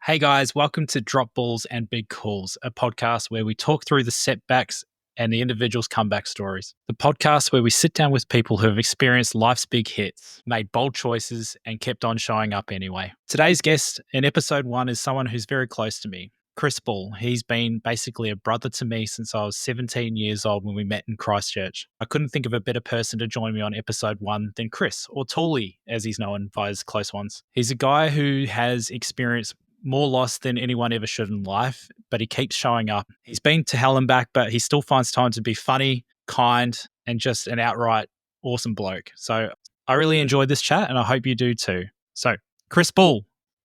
Hey guys, welcome to Drop Balls and Big Calls, a podcast where we talk through the setbacks and the individual's comeback stories. The podcast where we sit down with people who have experienced life's big hits, made bold choices, and kept on showing up anyway. Today's guest in episode 1 is someone who's very close to me, Chris Ball. He's been basically a brother to me since I was 17 years old when we met in Christchurch. I couldn't think of a better person to join me on episode 1 than Chris, or Toolie, as he's known by his close ones. He's a guy who has experienced more loss than anyone ever should in life, but he keeps showing up. He's been to hell and back, but he still finds time to be funny, kind, and just an outright awesome bloke. So I really enjoyed this chat, and I hope you do too. So, Chris Ball,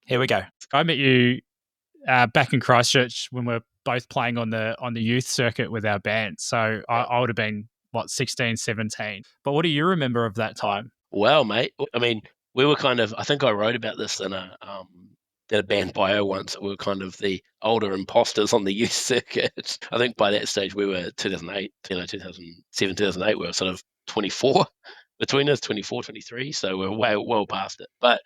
here we go. I met you back in Christchurch when we were both playing on the youth circuit with our band. So I would have been, 16, 17. But what do you remember of that time? Well, mate, I mean, we were I think I wrote about this in did a band bio once. We were kind of the older imposters on the youth circuit. I think by that stage we were 2008, 2007, 2008, we were sort of 24 between us, 24, 23. So we're well past it. But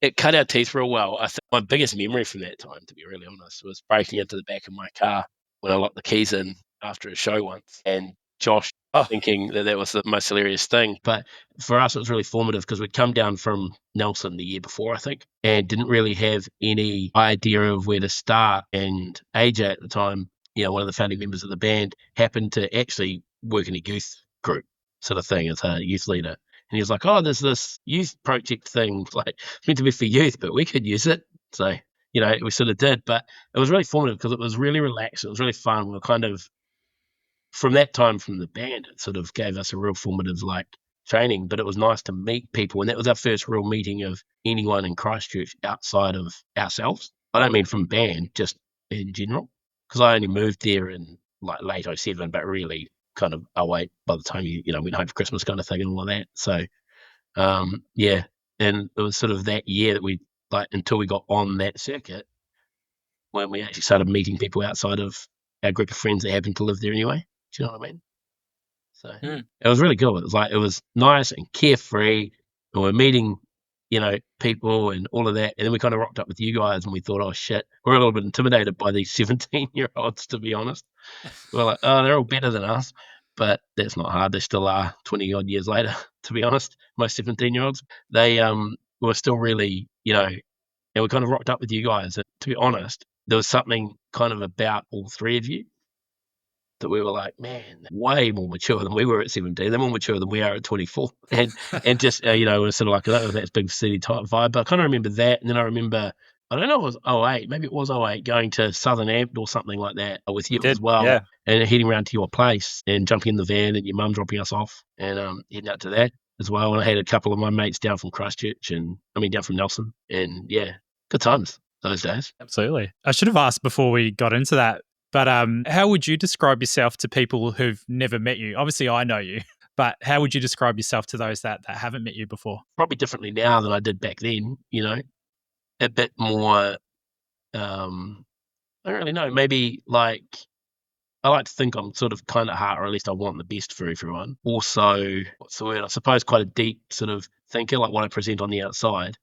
it cut our teeth real well. I think my biggest memory from that time, to be really honest, was breaking into the back of my car when I locked the keys in after a show once. And Josh thinking that was the most hilarious thing. But for us, it was really formative because we'd come down from Nelson the year before, I think, and didn't really have any idea of where to start. And AJ at the time, one of the founding members of the band, happened to actually work in a youth group sort of thing as a youth leader. And he was like, there's this youth project thing, like meant to be for youth, but we could use it. So, we sort of did. But it was really formative because it was really relaxed. It was really fun. We were kind of, from that time from the band, it sort of gave us a real formative training, but it was nice to meet people. And that was our first real meeting of anyone in Christchurch outside of ourselves. I don't mean from band, just in general, because I only moved there in late 07, but really kind of 08 by the time you went home for Christmas kind of thing and all of that. So, and it was sort of that year that we, until we got on that circuit, when we actually started meeting people outside of our group of friends that happened to live there anyway. Do you know what I mean? So It was really good. It was nice and carefree, and we're meeting, people and all of that. And then we kind of rocked up with you guys, and we thought, oh shit, we're a little bit intimidated by these 17-year-olds, to be honest. We're like, they're all better than us, but that's not hard. They still are 20 odd years later, to be honest. Most 17-year-olds, they were still really, and we kind of rocked up with you guys. And to be honest, there was something kind of about all three of you that we were like, man, way more mature than we were at 17. They're more mature than we are at 24. And just, we're sort of like, that big city type vibe. But I kind of remember that. And then I remember, I don't know, it was 08, maybe it was 08, going to Southern Amp or something like that with you as well. Yeah. And heading around to your place and jumping in the van and your mum dropping us off and heading out to that as well. And I had a couple of my mates down from Christchurch down from Nelson. And yeah, good times those days. Absolutely. I should have asked before we got into that. But how would you describe yourself to people who've never met you? Obviously, I know you, but how would you describe yourself to those that haven't met you before? Probably differently now than I did back then, a bit more, I don't really know, maybe I like to think I'm sort of kind of heart, or at least I want the best for everyone. Also, what's the word? I suppose quite a deep sort of thinker, like what I present on the outside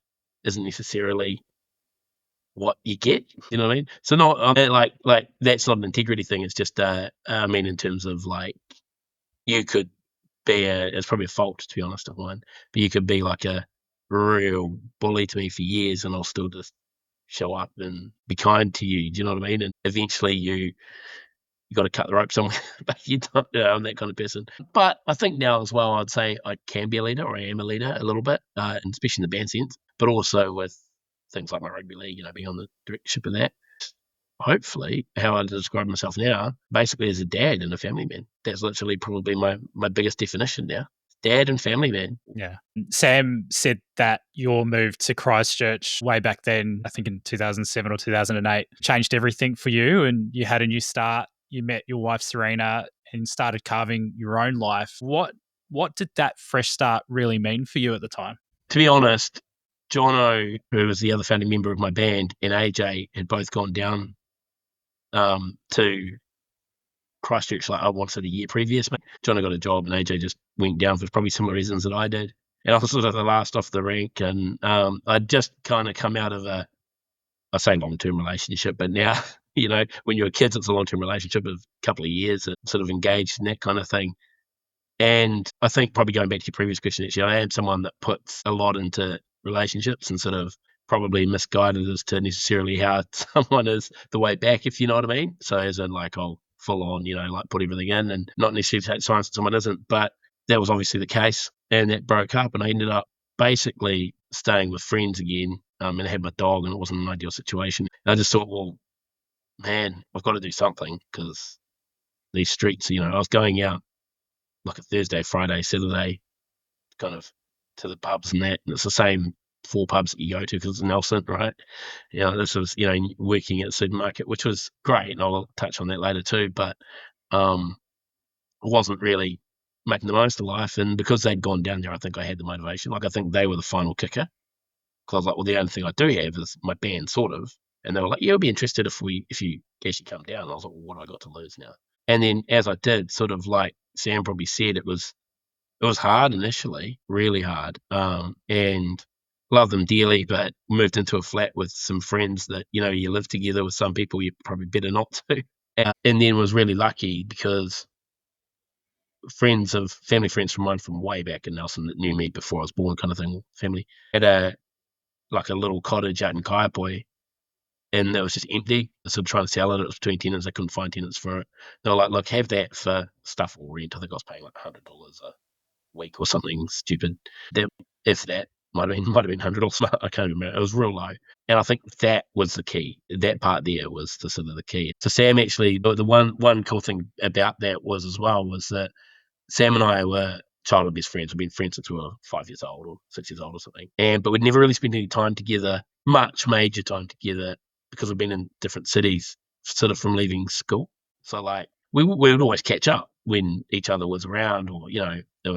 isn't necessarily what you get, you know what I mean? So not like that's not an integrity thing. It's just I mean, in terms of you could be it's probably a fault, to be honest, of mine, but you could be like a real bully to me for years and I'll still just show up and be kind to you. Do you know what I mean? And eventually you got to cut the rope somewhere, but you don't. I'm that kind of person. But I think now as well, I'd say I can be a leader, or I am a leader a little bit, and especially in the band sense, but also with things like my rugby league, being on the directorship of that. Hopefully, how I describe myself now, basically as a dad and a family man. That's literally probably my biggest definition now. Dad and family man. Yeah. Sam said that your move to Christchurch way back then, I think in 2007 or 2008, changed everything for you, and you had a new start. You met your wife, Serena, and started carving your own life. What did that fresh start really mean for you at the time? To be honest, Jono, who was the other founding member of my band, and AJ had both gone down to Christchurch, I wanted a year previous. Jono got a job and AJ just went down for probably similar reasons that I did. And I was sort of the last off the rank, and I'd just kind of come out of a I say long-term relationship, but now, when you're kids, it's a long-term relationship of a couple of years, sort of engaged and that kind of thing. And I think probably going back to your previous question, actually, I am someone that puts a lot into relationships and sort of probably misguided as to necessarily how someone is the way back, if you know what I mean. So as in like I'll full on, like put everything in and not necessarily take signs that someone isn't. But that was obviously the case. And that broke up and I ended up basically staying with friends again. And I had my dog and it wasn't an ideal situation. And I just thought, well, man, I've got to do something because these streets, I was going out like a Thursday, Friday, Saturday, kind of to the pubs and that. And it's the same 4 pubs that you go to because it's Nelson, right? This was, working at the supermarket, which was great. And I'll touch on that later too. But I wasn't really making the most of life. And because they'd gone down there, I think I had the motivation. Like, I think they were the final kicker. Because I was like, well, the only thing I do have is my band, sort of. And they were like, yeah, we'll be interested if you actually come down. And I was like, well, what have I got to lose now? And then as I did, sort of like Sam probably said, it was hard initially, really hard, and loved them dearly, but moved into a flat with some friends that, you live together with some people you're probably better not to. And then was really lucky because family friends from mine from way back in Nelson that knew me before I was born, kind of thing, family, had a little cottage out in Kaiapoi, and it was just empty. So trying to sell it, it was between tenants. They couldn't find tenants for it. They were like, look, have that for stuff or rent. I think I was paying like $100 a week or something stupid. That, if that, might have been $100 or something. I can't remember. It was real low. And I think that was the key. That part there was the sort of the key. So Sam actually, the one cool thing about that was as well was that Sam and I were childhood best friends. We've been friends since we were 5 years old or 6 years old or something. But we'd never really spent any time together, much major time together, because we've been in different cities, sort of from leaving school. So like we would always catch up when each other was around, or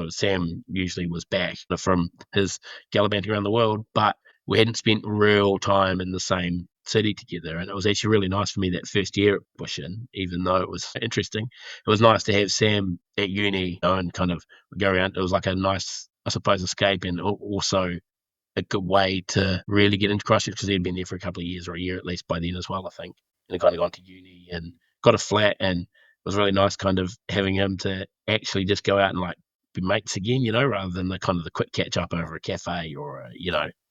Sam usually was back from his gallivanting around the world, but we hadn't spent real time in the same city together. And it was actually really nice for me that first year at Bushin, even though it was interesting. It was nice to have Sam at uni, and kind of go around. It was like a nice, I suppose, escape, and also a good way to really get into Christchurch because he'd been there for a couple of years or a year at least by then as well, I think. And kind of gone to uni and got a flat, and it was really nice kind of having him to actually just go out and like be mates again, rather than the kind of the quick catch up over a cafe or,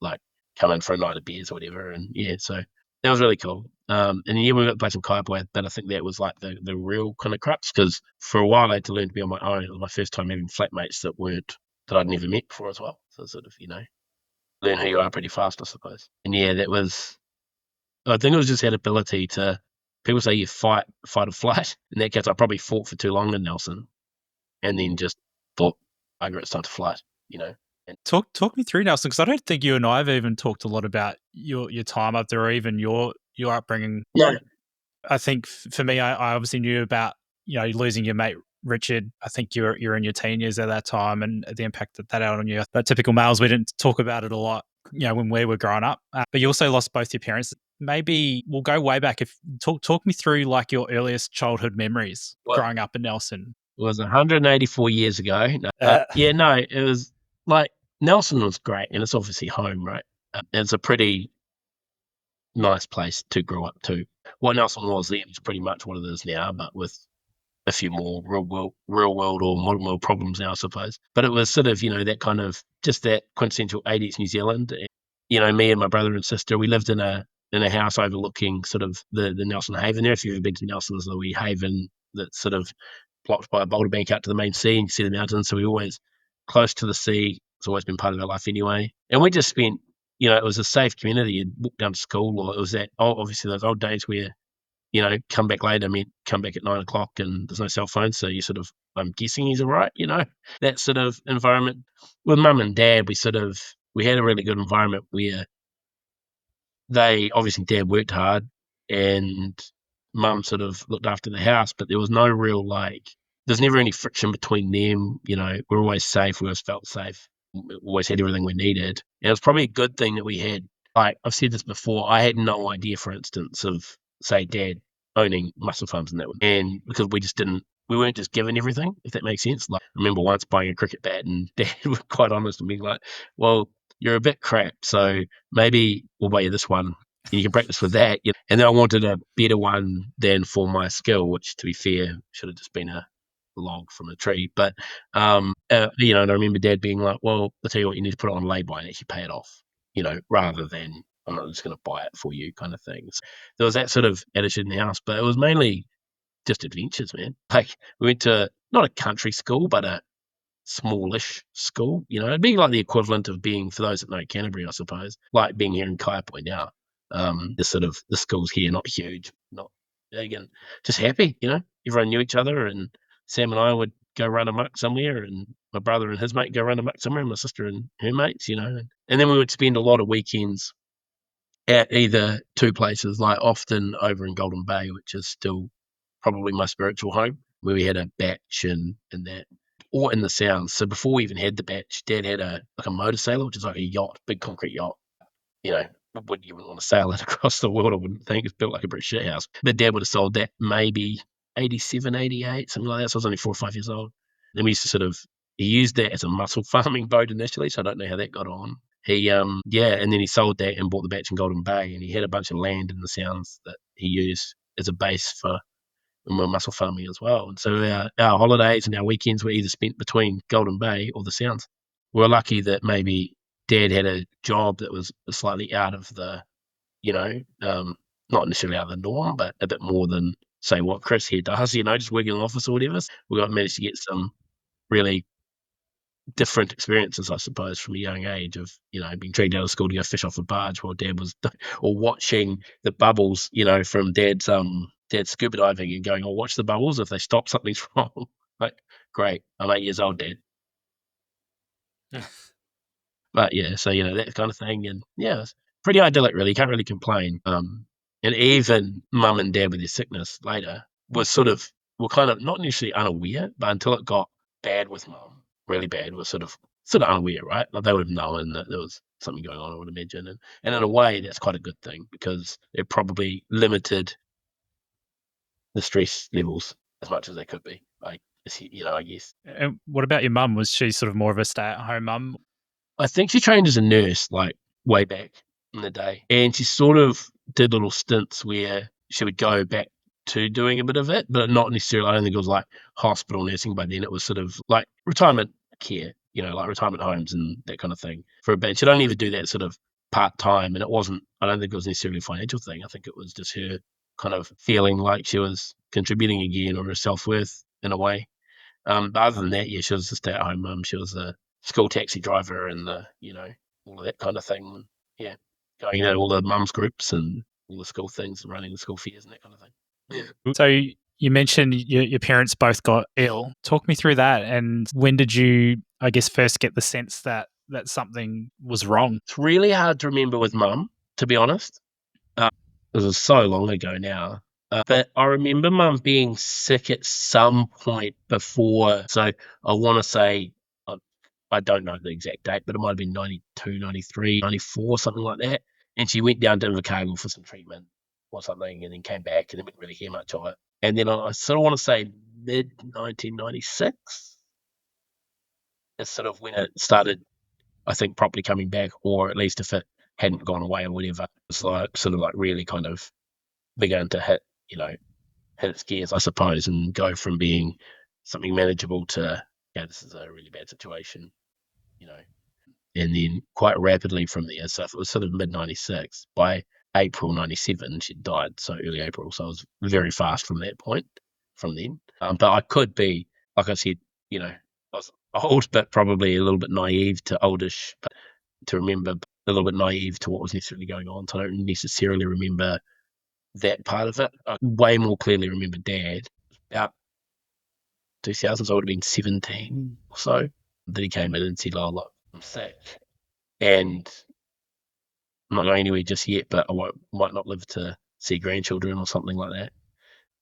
like come in for a night of beers or whatever. And yeah, so that was really cool. And yeah, we got to play some kaiapoi, but I think that was like the real kind of crux because for a while I had to learn to be on my own. It was my first time having flatmates that I'd never met before as well. So sort of, learn who you are pretty fast, I suppose. And yeah, I think it was just that ability to, people say you fight or flight. In that case, I probably fought for too long in Nelson and then just thought, it's time to flight, And Talk me through, Nelson, because I don't think you and I have even talked a lot about your time up there or even your upbringing. no, I think for me, I obviously knew about, losing your mate Richard. I think you're in your teen years at that time and the impact that had on you. But typical males, we didn't talk about it a lot, when we were growing up. But you also lost both your parents. Maybe we'll go way back. If talk me through like your earliest childhood memories growing up in Nelson. It was 184 years ago. No, it was like Nelson was great, and it's obviously home, right? It's a pretty nice place to grow up to. What Nelson was then is pretty much what it is now, but with a few more real world or modern world problems now, I suppose. But it was sort of, that kind of just that quintessential 80s New Zealand. And, me and my brother and sister, we lived in a house overlooking sort of the Nelson Haven there. If you've ever been to Nelson, there's a wee haven that's sort of blocked by a boulder bank out to the main sea, and you see the mountains. So we're always close to the sea. It's always been part of our life anyway. And we just spent, it was a safe community. You'd walk down to school, or it was obviously those old days where, come back later, come back at 9:00 and there's no cell phone. So you sort of, I'm guessing he's all right, that sort of environment. With mum and dad, we had a really good environment where obviously dad worked hard and mum sort of looked after the house, but there was no real there's never any friction between them. We're always safe. We always felt safe. We always had everything we needed. And it was probably a good thing that we had, I've said this before, I had no idea, for instance, of, say, dad owning muscle farms and that. And because we weren't just given everything, if that makes sense. I remember once buying a cricket bat and dad was quite honest and being like, well, you're a bit crap, so maybe we'll buy you this one. and you can practice with that. And then I wanted a better one than for my skill, which, to be fair, should have just been a log from a tree. But and I remember Dad being like, "Well, I'll tell you what, you need to put it on lay-by and actually pay it off, rather than I'm not just going to buy it for you," kind of thing. So there was that sort of attitude in the house, but it was mainly just adventures, man. Like, we went to not a country school, but a smallish school. It'd be like the equivalent of being, for those that know Canterbury, I suppose, like being here in Kaiapoi now. The schools here, not huge, not big, and just happy. Everyone knew each other, and Sam and I would go run amok somewhere, and my brother and his mate go run amok somewhere, and my sister and her mates, and then we would spend a lot of weekends at either two places, like often over in Golden Bay, which is still probably my spiritual home, where we had a batch and that, or in the Sounds. So before we even had the batch, Dad had a motor sailor, which is like a yacht, big concrete yacht. You wouldn't want to sail it across the world, I wouldn't think. It's built like a British shithouse. But Dad would have sold that maybe 87, 88, something like that. So I was only 4 or 5 years old. Then we used to he used that as a mussel farming boat initially, so I don't know how that got on. And then he sold that and bought the batch in Golden Bay, and he had a bunch of land in the Sounds that he used as a base for when we were mussel farming as well. And so our holidays and our weekends were either spent between Golden Bay or the Sounds. We were lucky that maybe Dad had a job that was slightly out of the, not necessarily out of the norm, but a bit more than, say, what Chris here does, just working in the office or whatever. We managed to get some really different experiences, I suppose, from a young age of, being dragged out of school to go fish off a barge while Dad was, or watching the bubbles, from Dad's scuba diving and going, "Oh, watch the bubbles. If they stop, something's wrong." Like, great. I'm 8 years old, Dad. But yeah, so that kind of thing, and yeah, it's pretty idyllic, really. Can't really complain. And even Mum and Dad with their sickness later were kind of not necessarily unaware, but until it got bad with Mum, really bad, was sort of unaware, right? Like, they would have known that there was something going on, I would imagine, and in a way, that's quite a good thing, because it probably limited the stress levels as much as they could be. I guess. And what about your mum? Was she sort of more of a stay-at-home mum? I think she trained as a nurse, like, way back in the day. And she sort of did little stints where she would go back to doing a bit of it, but not necessarily, I don't think it was like hospital nursing by then. It was sort of like retirement care, like retirement homes and that kind of thing for a bit. She'd only ever do that sort of part-time, and I don't think it was necessarily a financial thing. I think it was just her kind of feeling like she was contributing again, or her self-worth in a way. But other than that, yeah, she was a stay-at-home mum. She was a school taxi driver and all of that kind of thing. Yeah, going to all the mums groups and all the school things and running the school fairs and that kind of thing. Yeah. So you mentioned your parents both got ill. Talk me through that, and when did you, I guess, first get the sense that something was wrong? It's really hard to remember with Mum, to be honest. It was so long ago now. But I remember Mum being sick at some point before. So I want to say, I don't know the exact date, but it might have been 92, 93, 94, something like that. And she went down to Invercargill for some treatment or something, and then came back, and didn't really hear much of it. And then I sort of want to say mid 1996 is sort of when it started, I think, properly coming back, or at least if it hadn't gone away or whatever, it's like sort of like really kind of began to hit its gears, I suppose, and go from being something manageable to, yeah, this is a really bad situation, you know. And then quite rapidly from there, so it was sort of mid 96, by April 97, she died, so early April. So I was very fast from that point, from then. But I could be, like I said, I was old, but probably a little bit naive to oldish, but to remember, a little bit naive to what was necessarily going on. So I don't necessarily remember that part of it. I way more clearly remember Dad. About 2000s, I would have been 17 or so. That he came in and said, "Oh, look, I'm sick, and I'm not going anywhere just yet, but I might not live to see grandchildren," or something like that.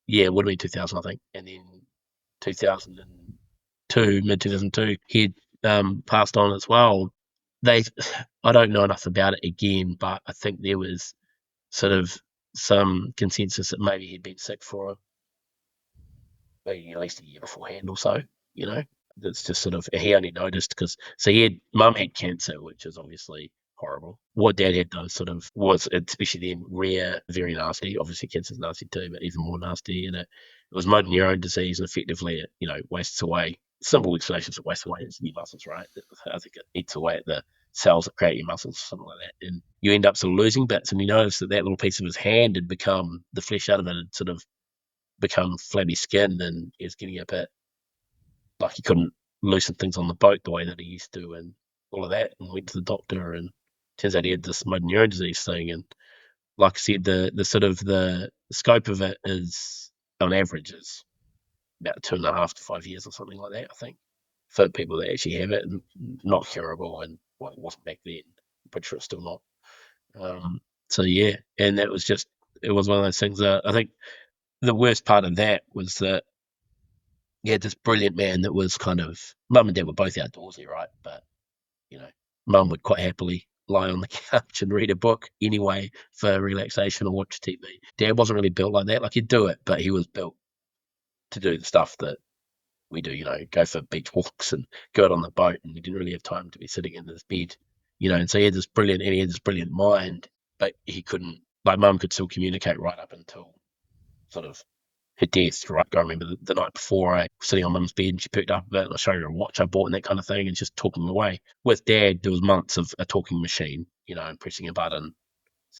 Yeah, it would have been 2000, I think. And then 2002, mid 2002, he'd passed on as well. I don't know enough about it again, but I think there was sort of some consensus that maybe he'd been sick for maybe at least a year beforehand or so. That's just sort of, he only noticed because, so Mum had cancer, which is obviously horrible. What Dad had done sort of was, especially then, rare, very nasty. Obviously, cancer is nasty too, but even more nasty. And it was motor neurone disease, and effectively it, wastes away. Simple explanations of wastes away is your muscles, right? I think it eats away at the cells that create your muscles, something like that. And you end up sort of losing bits, and you notice that little piece of his hand had become, the flesh out of it had sort of become flabby skin, and he was getting a bit like he couldn't loosen things on the boat the way that he used to, and all of that. And went to the doctor, and turns out he had this motor neurone disease thing. And like I said, the sort of the scope of it is, on average, is about 2.5 to 5 years or something like that, I think, for people that actually have it, and not curable. And well, it wasn't back then. I'm pretty sure it's still not. So yeah, and that was just, it was one of those things that I think the worst part of that was that you had this brilliant man that was kind of, mum and dad were both outdoorsy, right? But, mum would quite happily lie on the couch and read a book anyway for relaxation or watch TV. Dad wasn't really built like that. Like, he'd do it, but he was built to do the stuff that we do, go for beach walks and go out on the boat, and he didn't really have time to be sitting in his bed, and so he had this brilliant mind, but he couldn't, like, mum could still communicate right up until sort of her death, right? I remember the night before, I was sitting on mum's bed and she picked up a bit, and I showed her a watch I bought and that kind of thing, and just talking away. With dad, there was months of a talking machine, and pressing a button,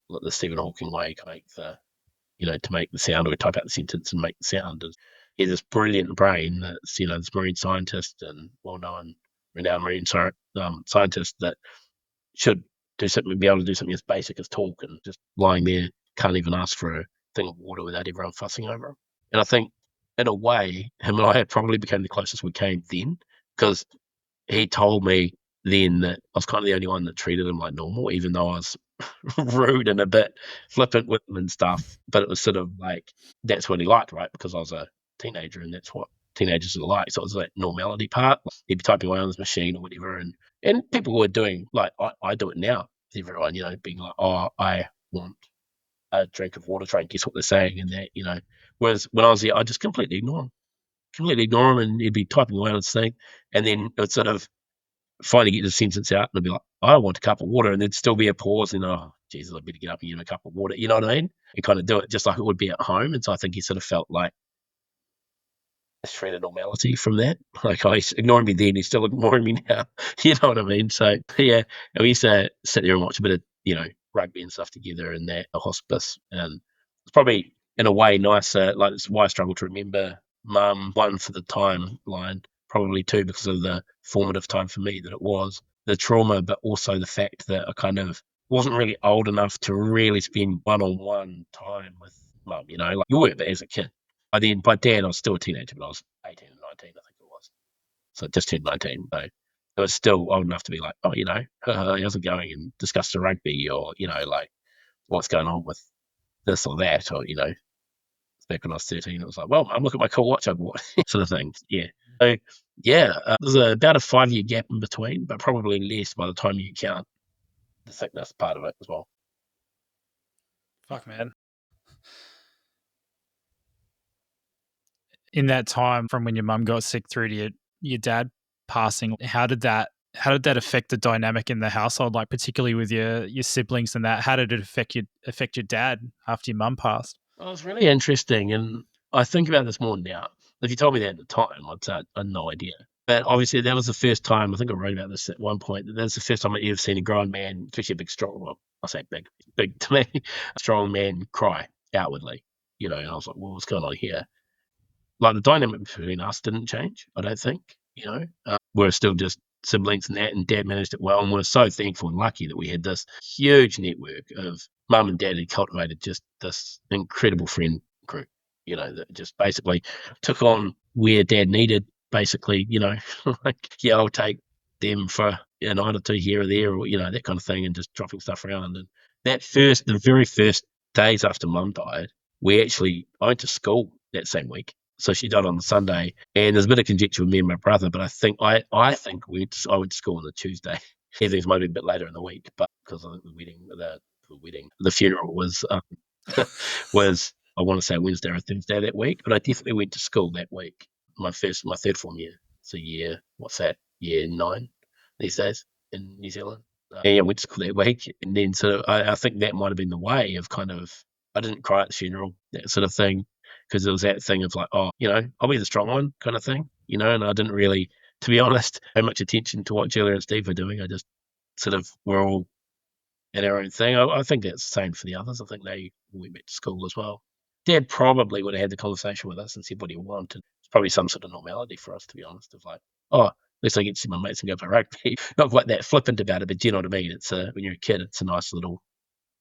like the Stephen Hawking way, to make the sound, or type out the sentence and make the sound. And he has this brilliant brain that's, this marine scientist and well-known, renowned marine scientist that should do something, be able to do something as basic as talk, and just lying there, can't even ask for a thing of water without everyone fussing over him. And I think, in a way, him and I probably became the closest we came then, because he told me then that I was kind of the only one that treated him like normal, even though I was rude and a bit flippant with him and stuff. But it was sort of like, that's what he liked, right? Because I was a teenager, and that's what teenagers are like. So it was that normality part. He'd be typing away on his machine or whatever, and people were doing, like, I do it now with everyone, being like, oh, I want a drink of water, try and guess what they're saying, and that. Whereas when I was there, I just completely ignore him, and he'd be typing away on his thing, and then it would sort of finally get the sentence out, and I'd be like, I want a cup of water, and there'd still be a pause, and oh, Jesus, I better get up and get him a cup of water, you know what I mean? And kind of do it just like it would be at home. And so I think he sort of felt like a shred of normality from that. Like, oh, he's ignoring me then, he's still ignoring me now. You know what I mean? So yeah, we used to sit there and watch a bit of, rugby and stuff together in that hospice. And it's probably, in a way, nicer. Like, it's why I struggle to remember mum, one, for the timeline, probably two, because of the formative time for me that it was, the trauma, but also the fact that I kind of wasn't really old enough to really spend one-on-one time with mum, like you were, but as a kid. By then I was still a teenager, but I was 18 or 19, I think it was. So just turned 19. So I was still old enough to be like, oh, how's it going? And discuss the rugby, or, like, what's going on with this or that, or, back when I was 13, it was like, well, I'm looking at my cool watch I bought, sort of thing. Yeah. So, yeah, there's about a 5-year gap in between, but probably less by the time you count the sickness part of it as well. Fuck, man. In that time from when your mum got sick through to your dad passing, how did that affect the dynamic in the household, like particularly with your siblings and that? How did it affect your dad after your mum passed? Well, it was really interesting, and I think about this more now. If you told me that at the time, I'd say I had no idea. But obviously, that was the first time, I think I wrote about this at one point, that was the first time I'd ever seen a grown man, especially a big, strong, well, I say big to me, a strong man cry outwardly. And I was like, well, what's going on here? Like, the dynamic between us didn't change, I don't think. We're still just siblings and that, and dad managed it well, and we're so thankful and lucky that we had this huge network of mum and dad had cultivated just this incredible friend group, that just basically took on where dad needed, basically, like, yeah, I'll take them for a night or two here or there, or, that kind of thing, and just dropping stuff around. And the very first days after mum died, I went to school that same week. So she died on the Sunday, and there's a bit of conjecture with me and my brother, but I think I think I went to school on the Tuesday. Things might be a bit later in the week, but because I think the funeral was was, I want to say, Wednesday or Thursday that week, but I definitely went to school that week. My third form year. So year 9 these days in New Zealand. Yeah, went to school that week. And then sort of, I think that might have been the way of kind of, I didn't cry at the funeral, that sort of thing, because it was that thing of like, oh, I'll be the strong one kind of thing, and I didn't really, to be honest, pay much attention to what Julia and Steve were doing. I just sort of, we're all in our own thing. I think that's the same for the others. I think they went back to school as well. Dad probably would have had the conversation with us and said what he wanted. It's probably some sort of normality for us, to be honest, of like, oh, at least I get to see my mates and go play rugby. Not quite that flippant about it, but do you know what I mean? It's when you're a kid, it's a nice little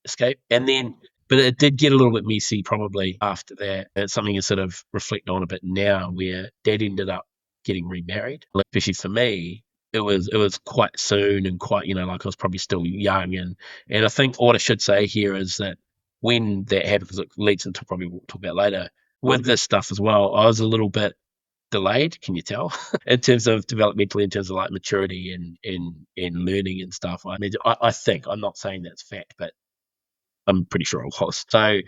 escape. And then, but it did get a little bit messy probably after that. It's something you sort of reflect on a bit now, where Dad ended up getting remarried. Especially for me, it was quite soon and quite, like I was probably still young. And I think what I should say here is that when that happened, because it leads into probably what we'll talk about later, with this stuff as well, I was a little bit delayed, can you tell, in terms of developmentally, in terms of like maturity and learning and stuff. I mean, I think, I'm not saying that's fact, but I'm pretty sure I was. So,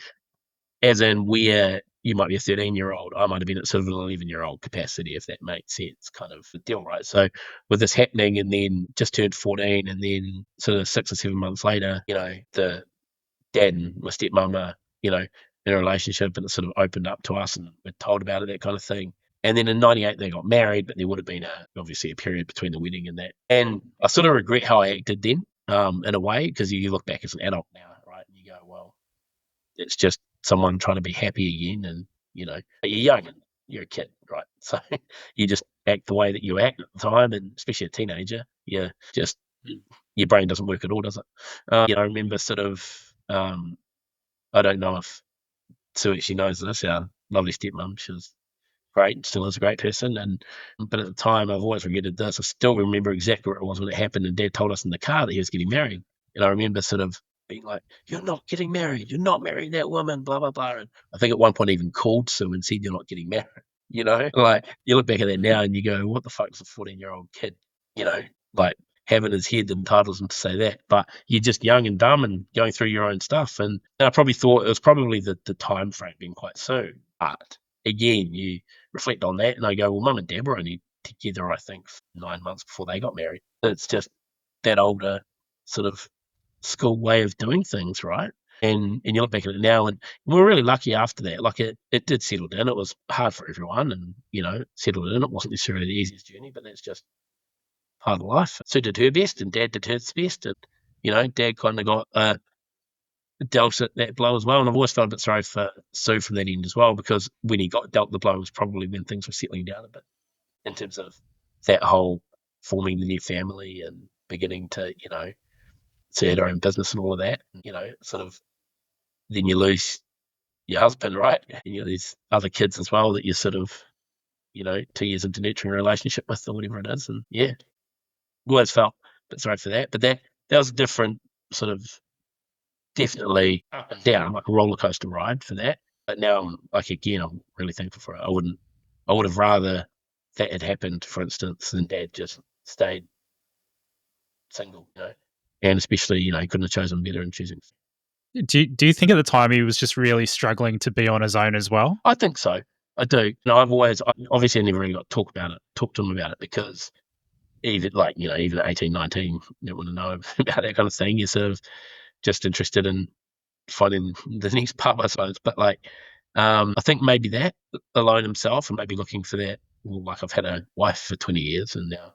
as in where you might be a 13-year-old, I might have been at sort of an 11-year-old capacity, if that makes sense, kind of the deal, right? So, with this happening, and then just turned 14, and then sort of 6 or 7 months later, the dad and my stepmom are, in a relationship, and it sort of opened up to us, and we're told about it, that kind of thing. And then in '98 they got married, but there would have been obviously a period between the wedding and that. And I sort of regret how I acted then, in a way, because you look back as an adult now, right? And you go, well, it's just someone trying to be happy again, and but you're young and you're a kid, right? So you just act the way that you act at the time, and especially a teenager, just your brain doesn't work at all, does it? I remember sort of, I don't know if Sue actually knows this, our lovely stepmom. She was great, still is a great person. But at the time, I've always regretted this. I still remember exactly where it was when it happened, and Dad told us in the car that he was getting married. And I remember sort of being like, "You're not getting married. You're not marrying that woman, blah, blah, blah." And I think at one point I even called Sue and said, "You're not getting married." Like, you look back at that now and you go, what the fuck is a 14-year-old kid, like, having his head entitles him to say that. But you're just young and dumb and going through your own stuff. And I probably thought it was probably the time frame being quite soon. But again, you reflect on that and I go, well, Mum and Dad were only together, I think, 9 months before they got married. It's just that older sort of school way of doing things, right? And you look back at it now, and we're really lucky after that. Like, it did settle down. It was hard for everyone, and settled in. It wasn't necessarily the easiest journey, but that's just part of life. Sue did her best, and Dad did his best, and Dad kind of got dealt at that blow as well. And I've always felt a bit sorry for Sue from that end as well, because when he got dealt the blow was probably when things were settling down a bit in terms of that whole forming the new family and beginning to set our own business and all of that. Sort of, then you lose your husband, right? And there's other kids as well that you sort of, 2 years into nurturing a relationship with, or whatever it is. And always felt a bit sorry for that. But that was a different sort of, definitely up and down, like a roller coaster ride for that. But now I'm like, again, I'm really thankful for it. I would have rather that had happened, for instance, than Dad just stayed single, and especially, he couldn't have chosen better in choosing. Do you think at the time he was just really struggling to be on his own as well? I think so. I do. Obviously I never really got to talk to him about it, because even 18, 19, you don't want to know about that kind of thing. You're sort of just interested in finding the next pub, I suppose. But I think maybe that alone himself, and maybe looking for that. Well, like, I've had a wife for 20 years and now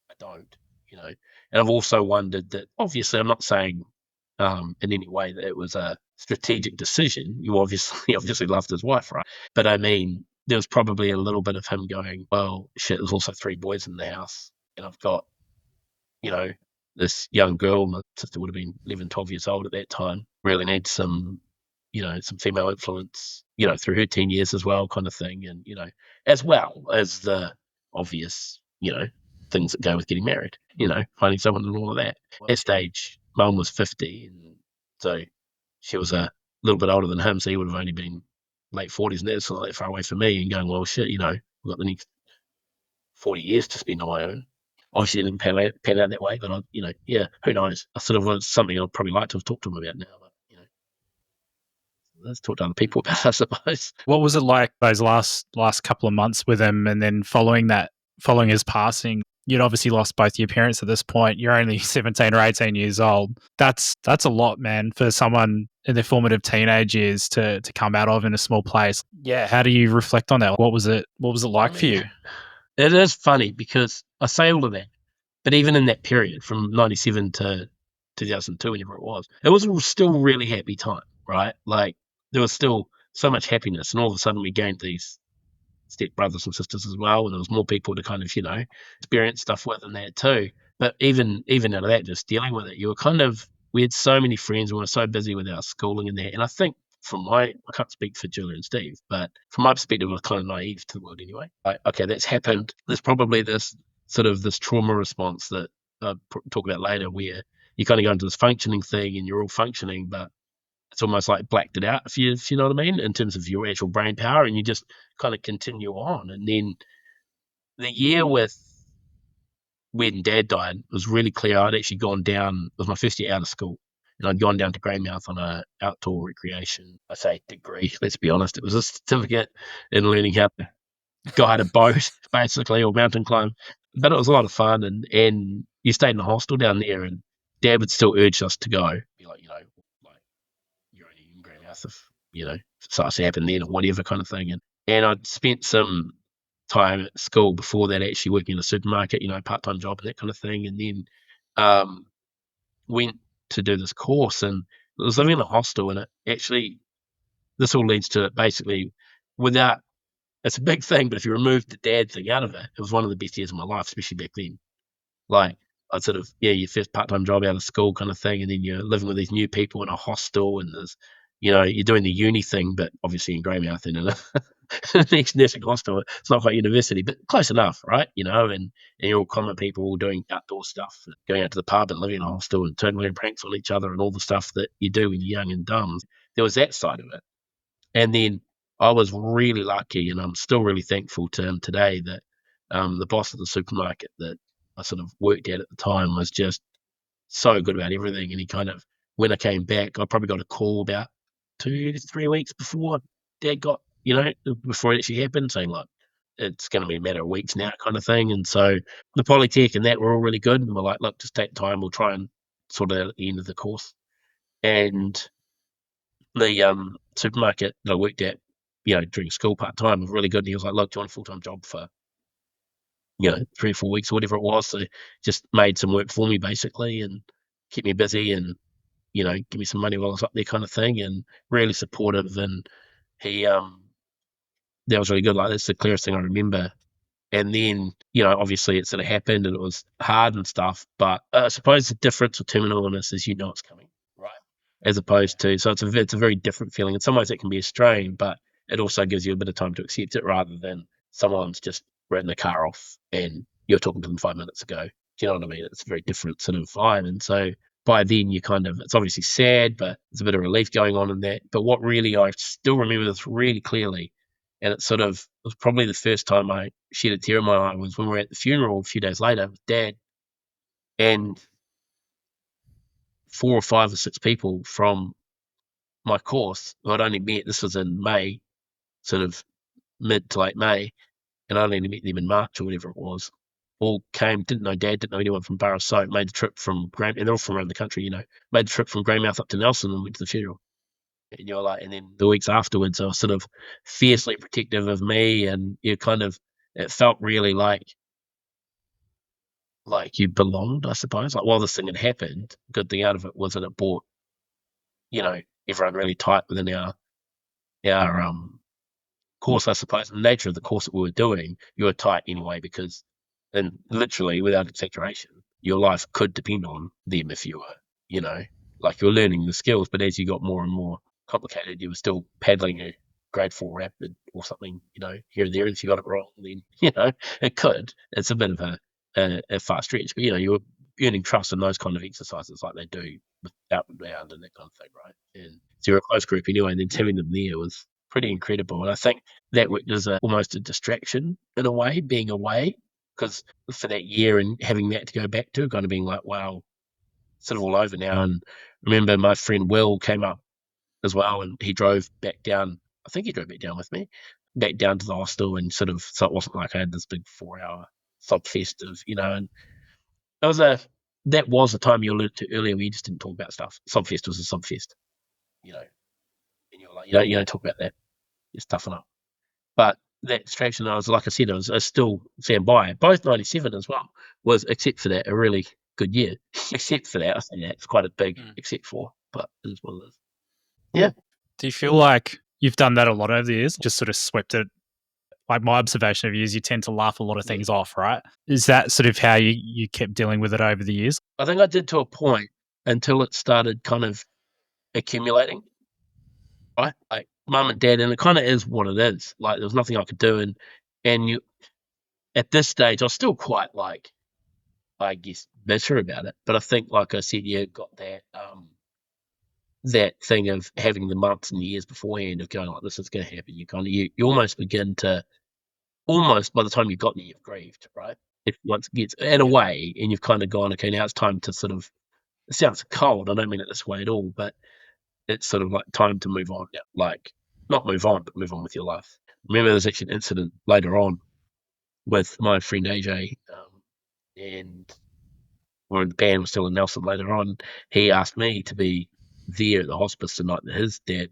I don't, and I've also wondered that, obviously I'm not saying in any way that it was a strategic decision. You obviously loved his wife, right? But I mean, there was probably a little bit of him going, well, shit, there's also 3 boys in the house, and I've got, this young girl. My sister would have been 11, 12 years old at that time. Really needs some, some female influence, through her teen years as well, kind of thing. And, as well as the obvious, things that go with getting married, finding someone and all of that. At that stage, Mum was 50, and so she was a little bit older than him, so he would have only been late 40s, and that's not that far away from me, and going, well, shit, we've got the next 40 years to spend on my own. Obviously, it didn't pan out that way, but who knows? I sort of was something I'd probably like to have talked to him about now, but let's talk to other people about it, I suppose. What was it like those last couple of months with him, and then following his passing? You'd obviously lost both your parents at this point. You're only 17 or 18 years old. That's a lot, man, for someone in their formative teenage years to come out of in a small place. Yeah, how do you reflect on that? What was it like for you? It is funny because I say all of that, but even in that period from 97 to 2002, whenever it was still a really happy time, right? Like there was still so much happiness, and all of a sudden we gained these step brothers and sisters as well, and there was more people to kind of, experience stuff with in that too. But even out of that, just dealing with it, we had so many friends, and we were so busy with our schooling and that. And I think I can't speak for Julia and Steve, but from my perspective, I was kind of naive to the world anyway. Like, okay, that's happened. There's probably this trauma response that I'll talk about later, where you kind of go into this functioning thing, and you're all functioning, but it's almost like blacked it out, if you know what I mean, in terms of your actual brain power, and you just kind of continue on. And then the year when Dad died was really clear. I'd actually gone down. It was my first year out of school, and I'd gone down to Greymouth on a outdoor recreation, I say, degree. Let's be honest, it was a certificate in learning how to guide a boat, basically, or mountain climb. But it was a lot of fun, and you stayed in a hostel down there, and Dad would still urge us to go, be like, like you're only in Greymouth if starts to happen then or whatever kind of thing. And I'd spent some time at school before that actually working in a supermarket, part-time job and that kind of thing. And then went to do this course, and I was living in a hostel, and it actually, this all leads to it basically, without, it's a big thing, but if you remove the dad thing out of it, it was one of the best years of my life, especially back then. Like, I your first part-time job out of school kind of thing, and then you're living with these new people in a hostel, and there's, you're doing the uni thing, but obviously in Greymouth and in a next nursing hostel. It's not quite university, but close enough, right? And you're all common people doing outdoor stuff, going out to the pub and living in a hostel and turning pranks on each other and all the stuff that you do when you're young and dumb. There was that side of it. And then I was really lucky, and I'm still really thankful to him today, that the boss of the supermarket that I sort of worked at the time was just so good about everything. And he kind of, when I came back, I probably got a call about 2 to 3 weeks before Dad got, before it actually happened, saying like, it's going to be a matter of weeks now kind of thing. And so the Polytech and that were all really good. And we're like, look, just take time. We'll try and sort it out at the end of the course. And the supermarket that I worked at, during school part-time was really good. And he was like, look, do you want a full-time job for 3 or 4 weeks or whatever it was? So just made some work for me basically and kept me busy and, give me some money while I was up there kind of thing, and really supportive. And he, that was really good. Like, that's the clearest thing I remember. And then, obviously it sort of happened and it was hard and stuff, but I suppose the difference with terminal illness is it's coming, right? As opposed to, so it's a very different feeling. In some ways it can be a strain, but it also gives you a bit of time to accept it, rather than someone's just written the car off and you're talking to them 5 minutes ago. Do you know what I mean? It's a very different sort of vibe. And so by then it's obviously sad, but there's a bit of relief going on in that. But what really, I still remember this really clearly, and it was probably the first time I shed a tear in my eye, was when we were at the funeral a few days later with Dad, and 4 or 5 or 6 people from my course who I'd only met, this was in May, sort of mid to late May, and I only met them in March or whatever it was, all came, didn't know Dad, didn't know anyone from Burra Soap, made the trip from and they're all from around the country, made the trip from Greymouth up to Nelson and went to the funeral. And you're like, and then the weeks afterwards, I was sort of fiercely protective of me, and it felt really like you belonged, I suppose. Like, while this thing had happened, good thing out of it was that it brought, everyone really tight within our course, I suppose. The nature of the course that we were doing, you were tight anyway, because then literally, without exaggeration, your life could depend on them if you were, like, you were learning the skills, but as you got more and more complicated, you were still paddling a grade 4 rapid or something, here and there. And if you got it wrong, then, it could. It's a bit of a far stretch, but, you were earning trust in those kind of exercises like they do with out and round and that kind of thing, right? And so you're a close group anyway, and then having them there was pretty incredible. And I think that worked as almost a distraction in a way, being away, because for that year and having that to go back to, kind of being like, wow, sort of all over now. And remember my friend Will came up as well, and he drove back down. I think he drove back down with me, back down to the hostel, and so it wasn't like I had this big 4-hour sob festive, and that was a time you alluded to earlier where you just didn't talk about stuff. Sobfest was a sobfest, and you're like, you don't talk about that. It's tough enough. But that distraction, like I said, I still stand by it. Both 97 as well was, except for that, a really good year. Except for that, I think that's quite a big except for, but it is what it is. Yeah. Do you feel like you've done that a lot over the years? Just sort of swept it. Like my observation of you is you tend to laugh a lot of things off, right? Is that sort of how you kept dealing with it over the years? I think I did to a point until it started kind of accumulating, right? Like mum and dad, and it kind of is what it is. Like there was nothing I could do, and you at this stage, I was still quite like, I guess, bitter about it. But I think, like I said, you got that thing of having the months and the years beforehand of going like, this is going to happen. You kind of you almost begin to almost by the time you've gotten there, you've grieved, right? If once it gets in a way, and you've kind of gone, okay, now it's time to sort of. It sounds cold. I don't mean it this way at all, but it's sort of like time to move on. Yeah. Like not move on, but move on with your life. Remember, there's actually an incident later on with my friend AJ, and when the band was still in Nelson later on, he asked me to be there at the hospice the night that his dad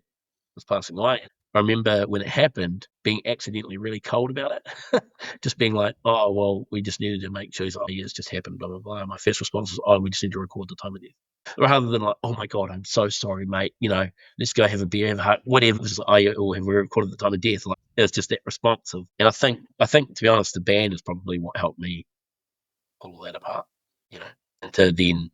was passing away. I remember when it happened being accidentally really cold about it. Just being like, oh, well, we just needed to make sure, it's just happened, blah, blah, blah. And my first response was, oh, we just need to record the time of death. Rather than like, oh my God, I'm so sorry, mate. Let's go have a beer, have a hug, whatever. It was like, oh, or have we recorded the time of death? Like, it was just that responsive. And I think, to be honest, the band is probably what helped me pull all that apart, into then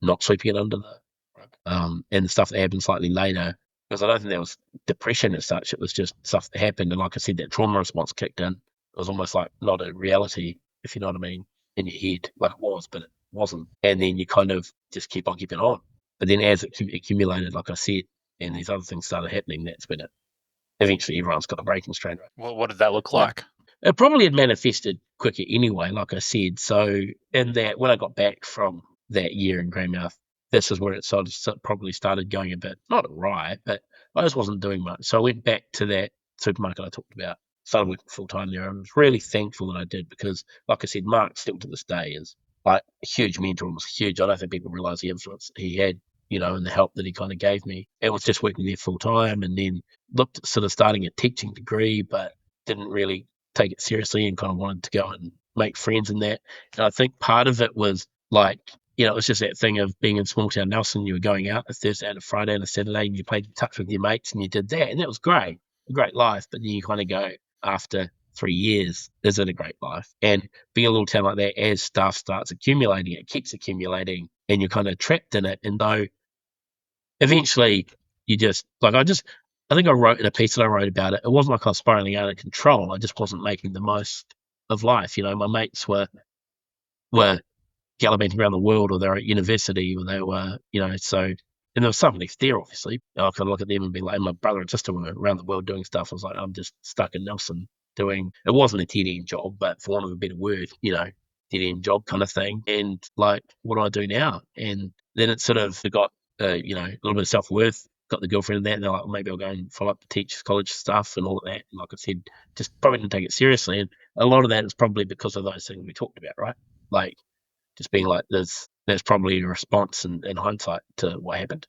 not sweeping it under the rug. And the stuff that happened slightly later, because I don't think there was depression as such. It was just stuff that happened. And like I said, that trauma response kicked in. It was almost like not a reality, if you know what I mean, in your head, like it was, but it wasn't. And then you kind of just keep on keeping on. But then as it accumulated, like I said, and these other things started happening, that's when it eventually everyone's got a breaking strain. Well, what did that look like? It probably had manifested quicker anyway, like I said. So in that, when I got back from that year in Greymouth, this is where it sort of probably started going a bit, not awry, but I just wasn't doing much. So I went back to that supermarket I talked about, started working full time there. I was really thankful that I did because, like I said, Mark still to this day is like a huge mentor, almost huge. I don't think people realise the influence he had, and the help that he kind of gave me. It was just working there full time, and then looked at sort of starting a teaching degree, but didn't really take it seriously and kind of wanted to go and make friends in that. And I think part of it was like, it was just that thing of being in small town Nelson. You were going out a Thursday and a Friday and a Saturday, and you played touch with your mates, and you did that, and that was great, a great life. But then you kind of go, after 3 years, is it a great life? And being a little town like that, as stuff starts accumulating, it keeps accumulating, and you're kind of trapped in it. And though eventually you just like I think I wrote in a piece that I wrote about it. It wasn't like I was spiraling out of control. I just wasn't making the most of life. My mates were gallivanting around the world, or they're at university, or they were, so, and there was something there, obviously. I could look at them and be like, my brother and sister were around the world doing stuff. I was like, I'm just stuck in Nelson doing, it wasn't a dead-end job, but for want of a better word, dead-end job kind of thing. And like, what do I do now? And then it sort of got, a little bit of self-worth, got the girlfriend and that, and they're like, well, maybe I'll go and follow up the teachers college stuff and all of that. And like I said, just probably didn't take it seriously. And a lot of that is probably because of those things we talked about, right? Like, just being like, there's probably a response in hindsight to what happened,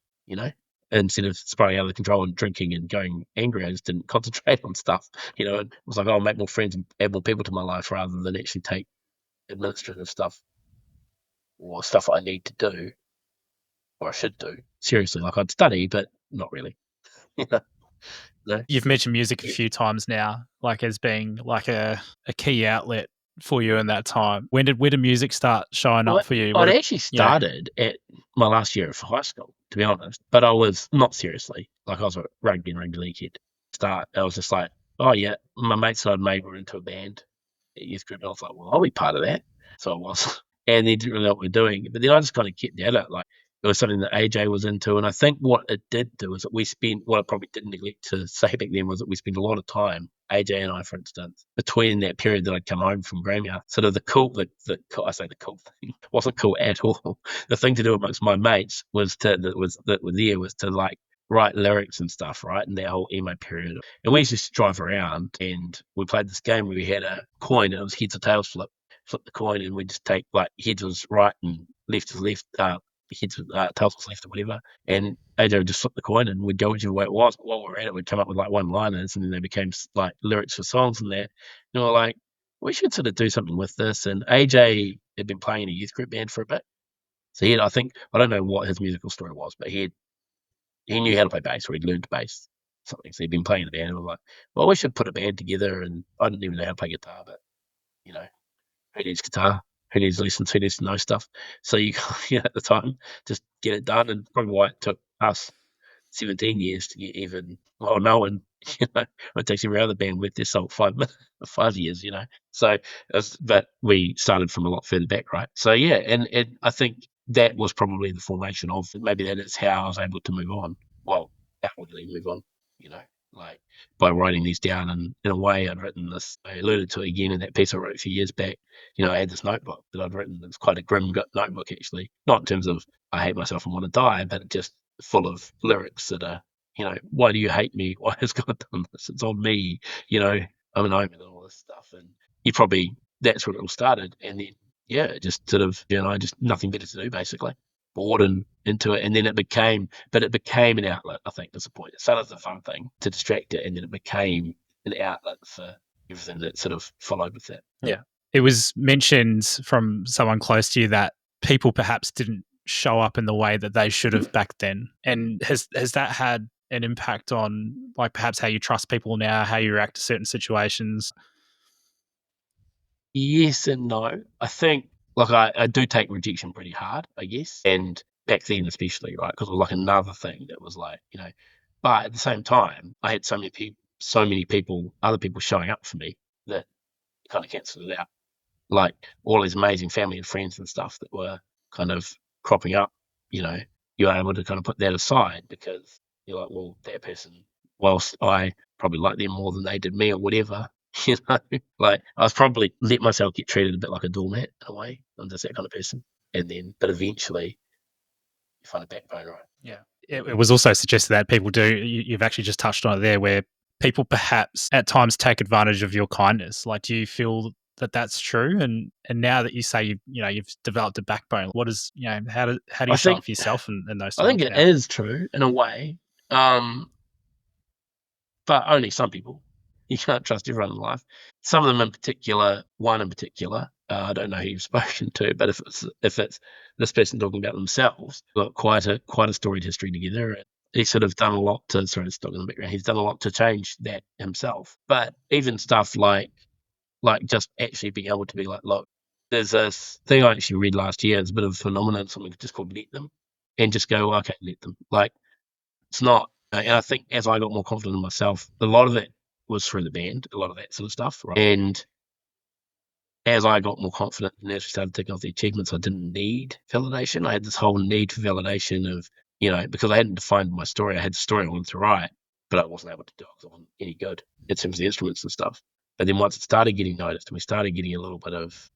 instead of spiraling out of control and drinking and going angry, I just didn't concentrate on stuff, and it was like, I'll make more friends and add more people to my life rather than actually take administrative stuff or stuff I need to do or I should do seriously. Like I'd study, but not really, No. You've mentioned music a few times now, like as being like a key outlet for you in that time. When did music start showing up for you? I'd actually started at my last year of high school, to be honest, but I was not seriously. Like I was a rugby and rugby league kid. I was just like, oh yeah, my mates and I'd made were into a band at youth group, and I was like, well, I'll be part of that. So I was, and they didn't really know what we were doing, but then I just kind of kept at it. Like it was something that AJ was into, and I think what it did do is that we spent, what I probably didn't neglect to say back then was that we spent a lot of time, AJ and I, for instance, between that period that I'd come home from Greymouth, sort of the cool thing, wasn't cool at all. The thing to do amongst my mates was to like write lyrics and stuff, right? And that whole emo period. And we used to just drive around, and we played this game where we had a coin, and it was heads or tails flip. flip the coin, and we'd just take, like, heads was right and left was left, heads, tails was left or whatever. And AJ would just flip the coin, and we'd go whichever way it was. But while we were at it, we'd come up with like one-liners, and then they became like lyrics for songs and that. And we were like, we should sort of do something with this. And AJ had been playing in a youth group band for a bit, so he had, I think, I don't know what his musical story was, but he knew how to play bass, or he'd learned bass something. So he'd been playing in a band, and we were like, well, we should put a band together. And I didn't even know how to play guitar, but you know, who needs guitar? Who needs lessons? Who needs to know stuff? So you at the time, just get it done. And probably why it took us 17 years to get even, well, no one, it takes every other band with this salt 5 years, So, but we started from a lot further back, right? So, yeah, and I think that was probably the formation of it. Maybe that is how I was able to move on. Well, outwardly move on, like by writing these down. And in a way, I'd written this, I alluded to it again in that piece I wrote a few years back. I had this notebook that I'd written. It's quite a grim notebook, actually, not in terms of I hate myself and want to die, but just full of lyrics that are, why do you hate me? Why has God done this? It's on me, I'm an omen and all this stuff. And that's where it all started. And then, yeah, it just sort of, just nothing better to do, basically. Bored and into it. And then it became an outlet, I think, is the point. It started as a fun thing to distract it, and then it became an outlet for everything that sort of followed with that. Yeah. It was mentioned from someone close to you that people perhaps didn't show up in the way that they should have back then. And has that had an impact on, like, perhaps how you trust people now, how you react to certain situations? Yes and no. I think, like, I do take rejection pretty hard, I guess. And back then especially, right? Because it was like another thing that was like, but at the same time, I had so many people, other people showing up for me that kind of cancelled it out. Like all these amazing family and friends and stuff that were kind of cropping up, you're able to kind of put that aside because you're like, well, that person, whilst I probably like them more than they did me or whatever, like I was probably let myself get treated a bit like a doormat in a way. I'm just that kind of person. But eventually you find a backbone, right? Yeah. It was also suggested that people do, you've actually just touched on it there, where people perhaps at times take advantage of your kindness. Like, do you feel that that's true? And now that you say you've developed a backbone, what is, how do you show up for yourself in those I think times it now? is true in a way, but only some people. You can't trust everyone in life. Some of them in particular, one in particular, I don't know who you've spoken to, but if it's this person talking about themselves, got quite a storied history together. He's sort of done a lot to, sorry, it's not in the background. He's done a lot to change that himself. But even stuff like just actually being able to be like, look, there's this thing I actually read last year. It's a bit of a phenomenon, something just called let them, and just go, okay, let them. Like, it's not, and I think as I got more confident in myself, a lot of it was through the band, a lot of that sort of stuff, right? And as I got more confident and as we started ticking off the achievements, I didn't need validation. I had this whole need for validation of, because I hadn't defined my story. I had the story I wanted to write, but I wasn't able to do it because I wasn't any good in terms of the instruments and stuff. But then once it started getting noticed and we started getting a little bit of,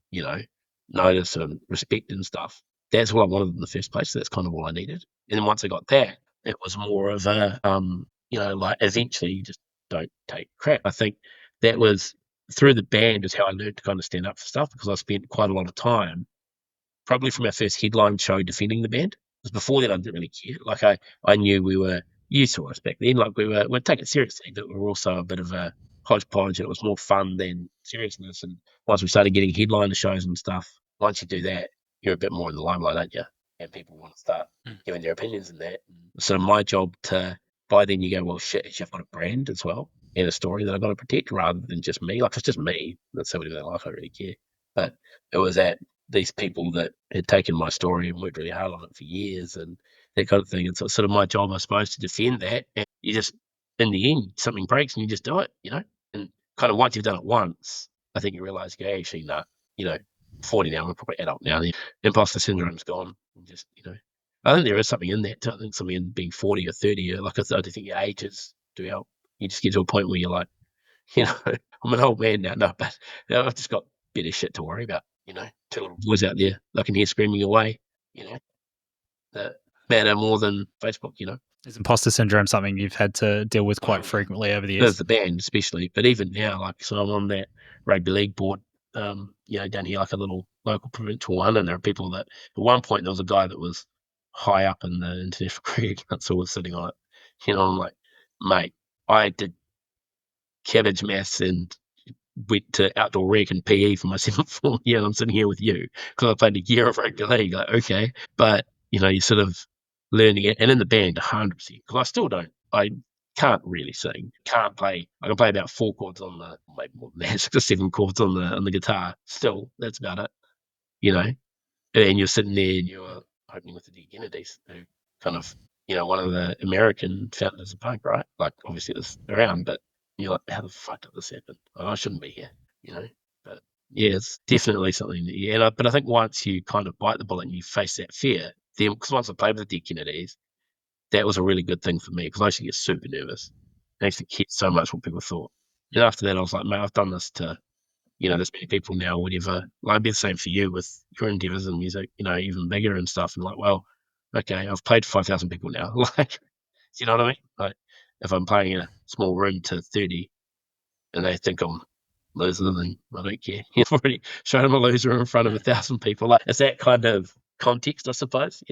notice and respect and stuff, that's what I wanted in the first place. So that's kind of all I needed. And then once I got that, it was more of a, like eventually you just don't take crap. I think that was through the band is how I learned to kind of stand up for stuff because I spent quite a lot of time, probably from our first headline show, defending the band. Because before that, I didn't really care. Like I knew we were used to us back then. Like we're taking it seriously, but we were also a bit of a hodgepodge. It was more fun than seriousness. And once we started getting headliner shows and stuff, once you do that, you're a bit more in the limelight, aren't you? And people want to start giving their opinions in that. So my job by then you go, well, shit, I've got a brand as well and a story that I've got to protect rather than just me. Like, if it's just me, that's somebody that like, I don't really care. But it was at these people that had taken my story and worked really hard on it for years and that kind of thing. And so it's sort of my job, I suppose, to defend that. And you just, in the end, something breaks and you just do it, And kind of once you've done it once, I think you realise, actually, no, 40 now, we're probably adult now. The imposter syndrome's gone. And just, I think there is something in that too. I think something in being 40 or 30, like I don't think your ages do help. You just get to a point where you're like, I'm an old man now. No, but I've just got better shit to worry about, Two little boys out there I can hear screaming away, that matter more than Facebook, Is imposter syndrome something you've had to deal with quite frequently over the There's years? the band especially, but even now, like, so I'm on that rugby league board down here, like a little local provincial one, and there are people that, at one point, there was a guy that was high up in the International Cricket Council was sitting on it. I'm like, mate, I did cabbage maths and went to outdoor rec and PE for my 7th form year, and I'm sitting here with you because I played a year of rugby league. Like, okay, but you're sort of learning it, and in the band, 100%. Because I still don't, I can't really sing, can't play. I can play about 4 chords on the, maybe more than that, 6 or 7 chords on the guitar. Still, that's about it. And you're sitting there and you're opening with the Dead Kennedys, who kind of, one of the American founders of punk, right? Like, obviously it was around, but you're like, how the fuck did this happen? Oh, I shouldn't be here, But yeah, it's definitely something that, but I think once you kind of bite the bullet and you face that fear, then, because once I played with the Dead Kennedys, that was a really good thing for me, because I used to get super nervous. I used to care so much what people thought. And after that, I was like, mate, I've done this to there's many people now, whatever. Like, it'd be the same for you with your endeavors in music, even bigger and stuff. And like, well, okay, I've played 5,000 people now. Like, you know what I mean? Like, if I'm playing in a small room to 30 and they think I'm loser, then I don't care. You've already shown them a loser in front of 1,000 people. Like, it's that kind of context, I suppose.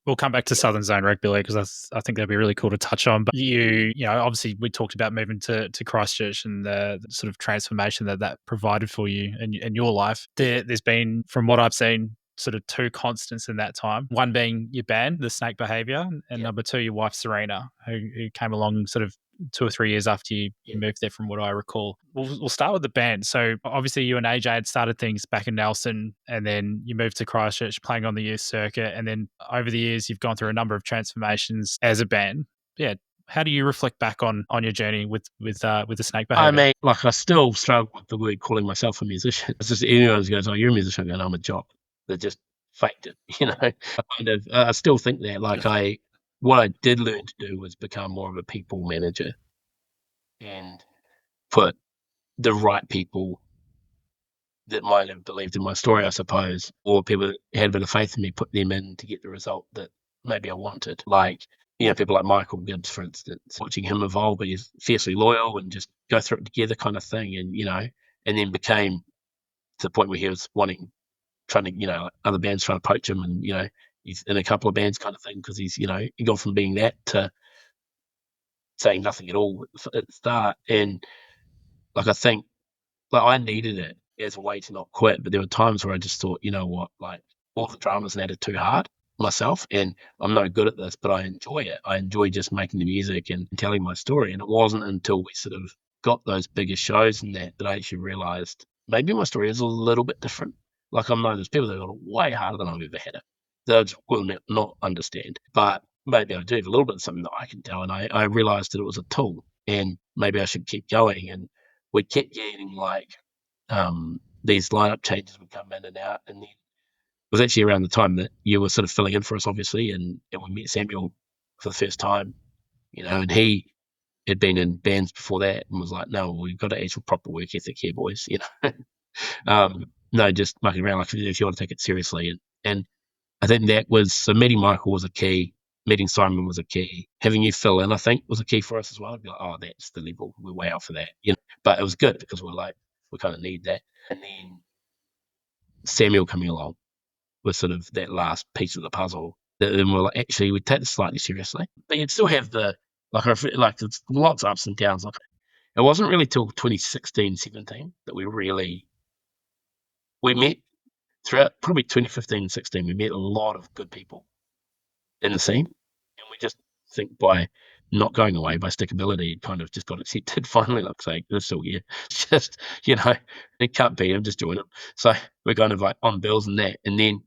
We'll come back to Southern Zone Rugby League, because I think that'd be really cool to touch on. But obviously we talked about moving to Christchurch and the sort of transformation that provided for you in your life. There's been, from what I've seen, sort of 2 constants in that time. One being your band, the Snake Behaviour, and number 2, your wife, Serena, who came along sort of 2 or 3 years after you moved there, from what I recall. We'll start with the band. So obviously you and AJ had started things back in Nelson, and then you moved to Christchurch, playing on the youth circuit. And then over the years, you've gone through a number of transformations as a band. Yeah. How do you reflect back on your journey with the Snake Behaviour? I mean, like, I still struggle with the word calling myself a musician. It's just anyone who goes, oh, you're a musician, I'm going, I'm a jock. They just faked it, I still think that, like, what I did learn to do was become more of a people manager and put the right people that might have believed in my story, I suppose, or people that had a bit of faith in me, put them in to get the result that maybe I wanted. Like, people like Michael Gibbs, for instance, watching him evolve, but he's fiercely loyal and just go through it together kind of thing. And then became to the point where he was trying to, other bands trying to poach him, and, he's in a couple of bands kind of thing, because he's, he gone from being that to saying nothing at all at the start. And, like, I think, like, I needed it as a way to not quit, but there were times where I just thought, you know what, like, all the dramas and added too hard myself, and I'm no good at this, but I enjoy it. I enjoy just making the music and telling my story. And it wasn't until we sort of got those bigger shows and that I actually realized maybe my story is a little bit different. Like, I know there's people that got it way harder than I've ever had it. They just will not understand, but maybe I do have a little bit of something that I can tell. And I realized that it was a tool, and maybe I should keep going. And we kept getting, like, these lineup changes would come in and out. And then it was actually around the time that you were sort of filling in for us, obviously, and we met Samuel for the first time, and he had been in bands before that and was like, no, we've got an actual proper work ethic here, boys, no, just mucking around, like, if you want to take it seriously. And I think that was, so meeting Michael was a key, meeting Simon was a key, having you fill in, I think, was a key for us as well. I'd be like, oh, that's the level, we're way out for that, but it was good because we're like, we kind of need that. And then Samuel coming along was sort of that last piece of the puzzle. Then we're like, actually, we take this slightly seriously, but you'd still have like it's lots of ups and downs. Like, it wasn't really till 2016, 17 that we met. Throughout probably 2015 and 16, we met a lot of good people in the scene, and we just think by not going away, by stickability, it kind of just got accepted finally. Like, saying, they're still here. Just, it can't be, I'm just joining them. So we're kind of like on bills and that. And then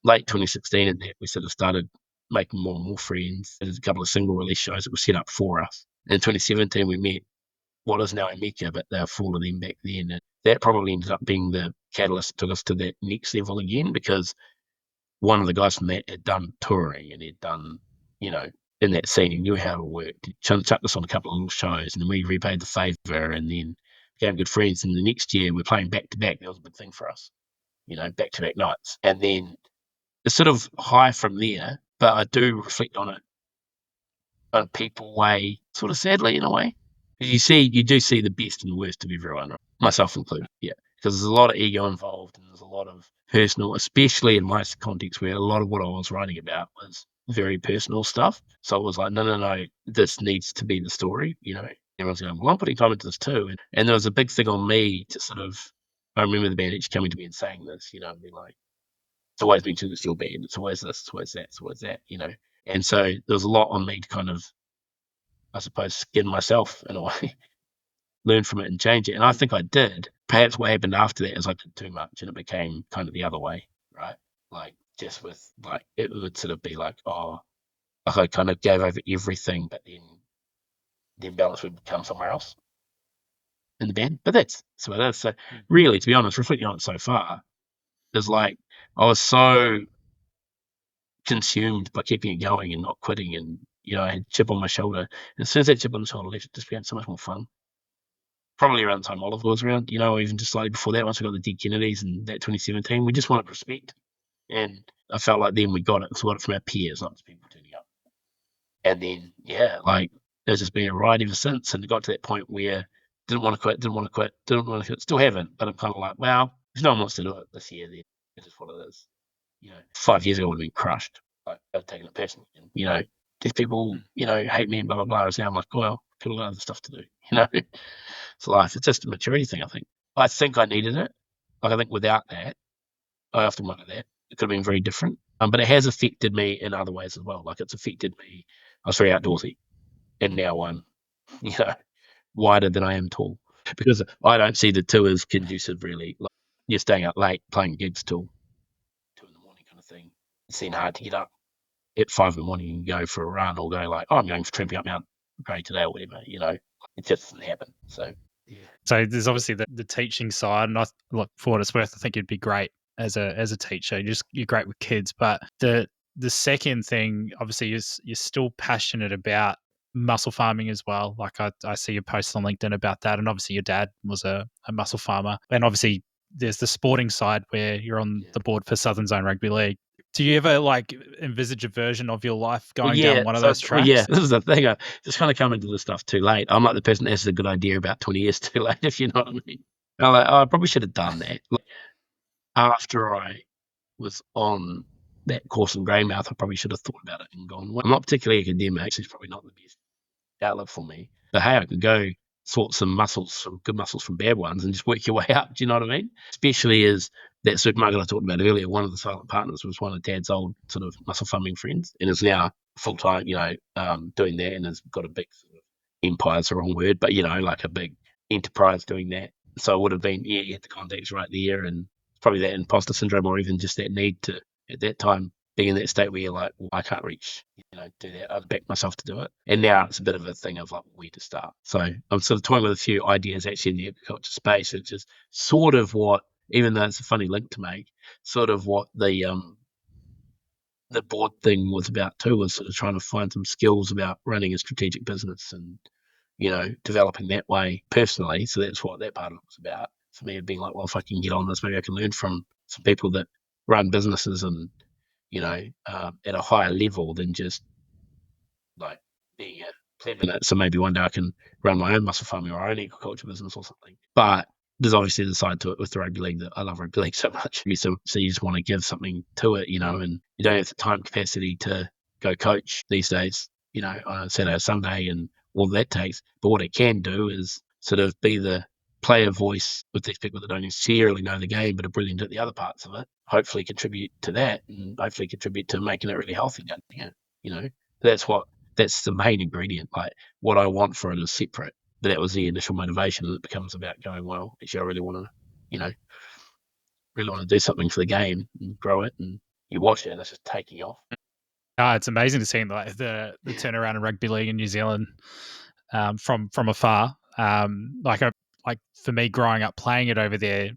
late 2016 and that, we sort of started making more and more friends. There's a couple of single release shows that were set up for us. In 2017, we met what is now Emeka, but they were full of them back then. And that probably ended up being the catalyst that took us to that next level again, because one of the guys from that had done touring and he'd done, in that scene, he knew how it worked. He chucked us on a couple of little shows, and then we repaid the favour and then became good friends. And the next year, we're playing back to back. That was a big thing for us, back to back nights. And then it's sort of high from there, but I do reflect on it on a people way, sort of sadly in a way, You do see the best and the worst of everyone, right? Myself included. Yeah, because there's a lot of ego involved, and there's a lot of personal, especially in my context, where a lot of what I was writing about was very personal stuff. So it was like, no, this needs to be the story. Everyone's going, well, I'm putting time into this too, and there was a big thing on me to sort of. I remember the band each coming to me and saying this, and being like, it's always been to this your band, it's always this, it's always that, it's always that, And so there was a lot on me to kind of, I suppose, skin myself in a way, learn from it and change it. And I think I did. Perhaps what happened after that is I did too much and it became kind of the other way, right? Like just with like it would sort of be like, like I kind of gave over everything, but then the imbalance would come somewhere else in the band. But that's so that's so really, to be honest, reflecting on it so far, is like I was so consumed by keeping it going and not quitting, and I had a chip on my shoulder. And as soon as that chip on the shoulder left, it just became so much more fun. Probably around the time Oliver was around, or even just slightly before that, once we got the Dead Kennedys and that 2017, we just wanted respect. And I felt like then we got it, because we got it from our peers, not just people turning up. And then, like, there's just been a ride ever since. And it got to that point where didn't want to quit, still haven't. But I'm kind of like, well, if no one wants to do it this year, then it is what it is. 5 years ago I would have been crushed. Like, I'd taken it personally. And, these people, hate me and blah, blah, blah. So now I'm like, well, people got other stuff to do, It's life. It's just a maturity thing, I think. I think I needed it. Like, I think without that, I often wonder that it could have been very different. But it has affected me in other ways as well. Like, it's affected me. I was very outdoorsy, and now I'm, wider than I am tall, because I don't see the two as conducive really. Like, you're staying up late playing gigs till 2 in the morning kind of thing. It's then hard to get up at 5 in the morning and go for a run, or go like, I'm going for tramping up Mount Grey today or whatever. It just doesn't happen. So. Yeah. So there's obviously the teaching side, and for what it's worth, I think you'd be great as a teacher. You're great with kids, but the second thing, obviously, is you're still passionate about muscle farming as well. Like I see your posts on LinkedIn about that, and obviously your dad was a muscle farmer, and obviously there's the sporting side where you're on the board for Southern Zone Rugby League. Do you ever envisage a version of your life going down one of those tracks? Yeah, this is the thing. I just kind of come into this stuff too late. I'm like the person that has a good idea about 20 years too late, if you know what I mean. I'm like, I probably should have done that. Like, after I was on that course in Greymouth, I probably should have thought about it and gone, well, I'm not particularly academic, so it's probably not the best outlet for me. But hey, I could go sort some good muscles from bad ones, and just work your way up. Do you know what I mean? Especially as that supermarket I talked about earlier, one of the silent partners was one of Dad's old sort of muscle farming friends, and is now full time, doing that, and has got a big sort of empire's the wrong word, but like a big enterprise doing that. So it would have been, you had the contacts right there, and probably that imposter syndrome, or even just that need to, at that time, being in that state where you're like, well, I can't reach, do that. I've backed myself to do it. And now it's a bit of a thing of like where to start. So I'm sort of toying with a few ideas actually in the agriculture space, which is sort of what, even though it's a funny link to make, sort of what the board thing was about too, was sort of trying to find some skills about running a strategic business and, developing that way personally. So that's what that part of it was about. For me, being like, well, if I can get on this, maybe I can learn from some people that run businesses and, at a higher level than just like being a plant in it. So maybe one day I can run my own muscle farming or own agriculture business or something. But there's obviously the side to it with the rugby league that I love rugby league so much. So you just want to give something to it, and you don't have the time capacity to go coach these days, on a Saturday or Sunday and all that takes. But what it can do is sort of be the player voice with these people that don't necessarily know the game but are brilliant at the other parts of it. Hopefully contribute to that, and hopefully contribute to making it really healthy down here. That's the main ingredient. Like, what I want for it is separate, but that was the initial motivation, and it becomes about going, well, actually I really want to do something for the game and grow it, and you watch it and it's just taking off. It's amazing to see the turnaround in rugby league in New Zealand from afar. Like for me, growing up playing it over there,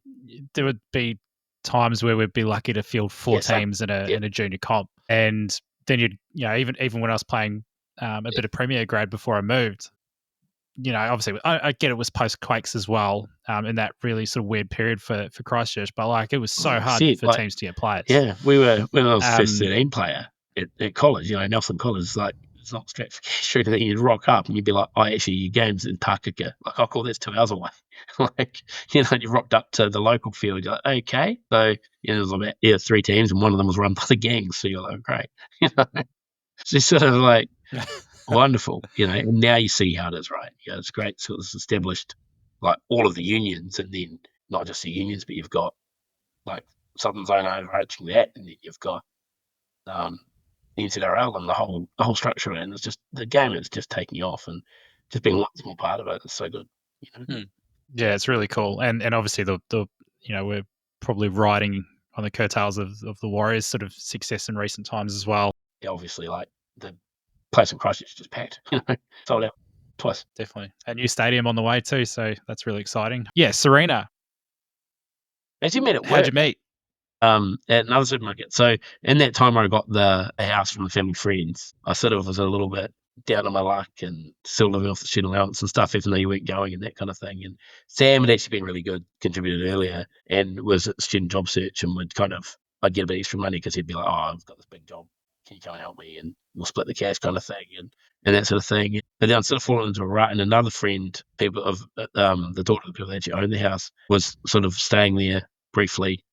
there would be times where we'd be lucky to field four teams in a junior comp, and then even when I was playing a bit of Premier grade before I moved, obviously I get it was post Quakes as well, in that really sort of weird period for Christchurch, but like it was so hard for teams to get players. Yeah, we were, when I was first 13 player at college, Nelson College, like it's not strapped for cash, and then you'd rock up and you'd be like, oh, actually, your game's in Takaka. Like, oh, cool, that's 2 hours away. Like, you rocked up to the local field. You're like, okay. So, there was about 3 teams, and one of them was run by the gangs. So you're like, great. So it's sort of like wonderful, and now you see how it is, right? It's great. So it's established like all of the unions, and then not just the unions, but you've got like Southern Zone overarching that, and then you've got NZRL and the whole structure, and it's just the game is just taking off, and just being a small part of it is so good. Yeah, it's really cool, and obviously the we're probably riding on the coattails of the Warriors' sort of success in recent times as well. Yeah, obviously, like the place in Christchurch is just packed, sold out twice. Definitely, a new stadium on the way too, so that's really exciting. Yeah, Serena. As you met at work. How'd you meet? At another supermarket. So in that time I got a house from the family friends, I sort of was a little bit down on my luck and still living off the student allowance and stuff, even though you weren't going and that kind of thing. And Sam had actually been really good, contributed earlier, and was at student job search, and I'd get a bit extra money because he'd be like, oh, I've got this big job, can you come and help me? And we'll split the cash kind of thing and that sort of thing. But then I'd sort of fallen into a rut, and another friend, people of the daughter of the people that actually owned the house, was sort of staying there briefly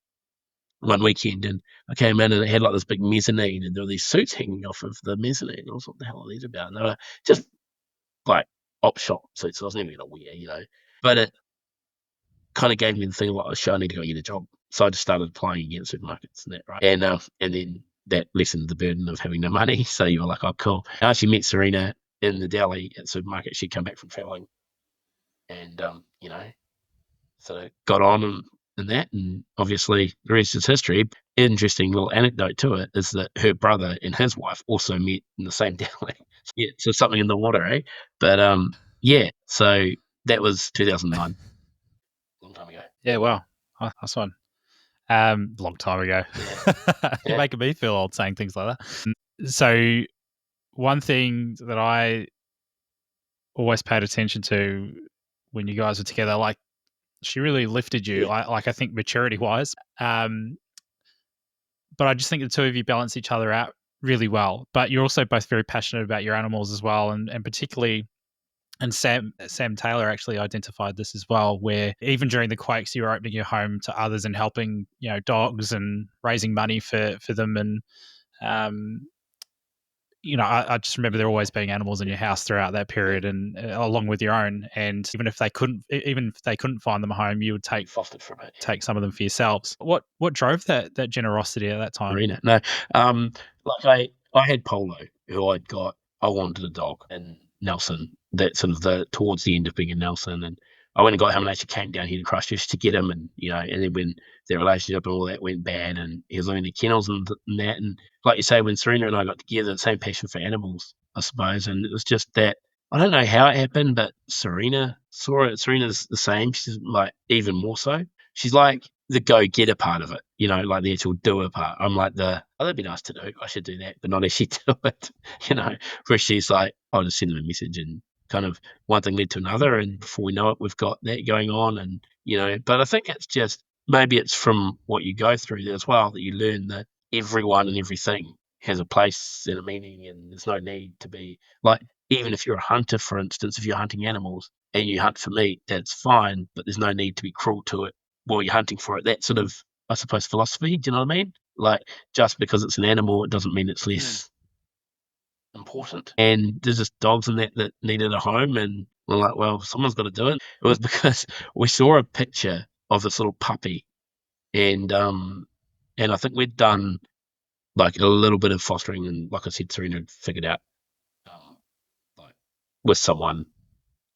one weekend, and I came in and it had like this big mezzanine, and there were these suits hanging off of the mezzanine. I was like, what the hell are these about? And they were just like op shop suits. I was never going to wear, But it kind of gave me the thing like, I need to go get a job. So I just started applying again at supermarkets and that, right? And then that lessened the burden of having no money. So you were like, oh, cool. I actually met Serena in the deli at the supermarket. She'd come back from traveling, and sort of got on and that, and obviously the rest is history. Interesting little anecdote to it is that her brother and his wife also met in the same deli. Yeah, so something in the water, eh? But yeah, so that was 2009, long time ago. Yeah, wow, that's one. Long time ago. Yeah. You're making me feel old saying things like that. So one thing that I always paid attention to when you guys were together, like, she really lifted you, I think maturity wise. But I just think the two of you balance each other out really well. But you're also both very passionate about your animals as well, and particularly, and Sam Taylor actually identified this as well, where even during the quakes, you were opening your home to others and helping, dogs and raising money for them. And I just remember there always being animals in your house throughout that period, and along with your own. And even if they couldn't find them a home, you would take some of them for yourselves. What drove that generosity at that time? No, like I had Polo, who I wanted a dog, and Nelson, that sort of towards the end of being in Nelson, and I went and got him, and actually came down here to Christchurch to get him, and and then when their relationship and all that went bad, and he was living in the kennels and that, and like you say, when Serena and I got together, the same passion for animals, I suppose, and it was just that. I don't know how it happened, but Serena saw it. Serena's the same. She's like even more so. She's like the go-getter part of it, like the actual doer part. I'm like that'd be nice to do. I should do that, but not actually do it, where she's like, I'll just send them a message, and kind of one thing led to another, and before we know it, we've got that going on, and, but I think it's just, maybe it's from what you go through as well, that you learn that everyone and everything has a place and a meaning, and there's no need to be, like, even if you're a hunter, for instance, if you're hunting animals and you hunt for meat, that's fine, but there's no need to be cruel to it while you're hunting for it. That sort of, I suppose, philosophy. Do you know what I mean? Like, just because it's an animal, it doesn't mean it's less important. And there's just dogs in that needed a home, and we're like, well, someone's got to do it. It was because we saw a picture of this little puppy, and I think we'd done like a little bit of fostering, and like I said, Serena had figured out like with someone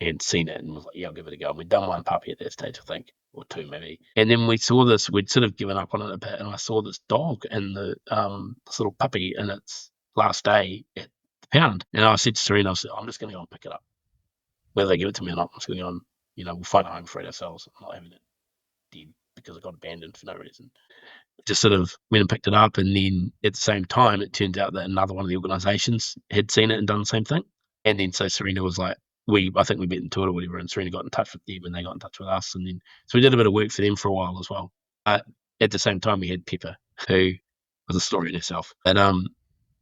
and seen it, and was like, yeah, I'll give it a go. And we'd done one puppy at that stage, I think, or two maybe. And then we saw this, we'd sort of given up on it a bit, and I saw this dog and this little puppy in its last day at the pound. And I said to Serena, I'm just going to go and pick it up. Whether they give it to me or not, I'm just going to go and, we'll find a home for it ourselves. I'm not having it dead because it got abandoned for no reason. Just sort of went and picked it up, and then at the same time, it turns out that another one of the organisations had seen it and done the same thing. And then so Serena was like, I think we met into it or whatever, and Serena got in touch with them, and they got in touch with us, and then so we did a bit of work for them for a while as well. At the same time, we had Pepper, who was a story in herself. But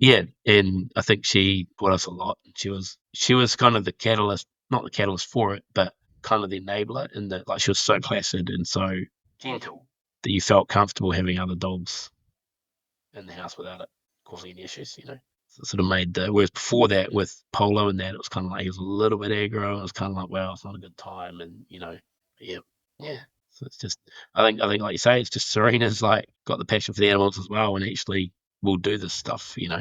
Yeah, and I think she taught us a lot. She was kind of the catalyst, not the catalyst for it, but kind of the enabler in that, like, she was so placid and so gentle that you felt comfortable having other dogs in the house without it causing any issues, So it sort of made whereas before that with Polo and that, it was kind of like he was a little bit aggro. It was kind of like, well, it's not a good time, and yeah, yeah. So it's just, I think, like you say, it's just Serena's like got the passion for the animals as well, and actually will do this stuff. Yeah.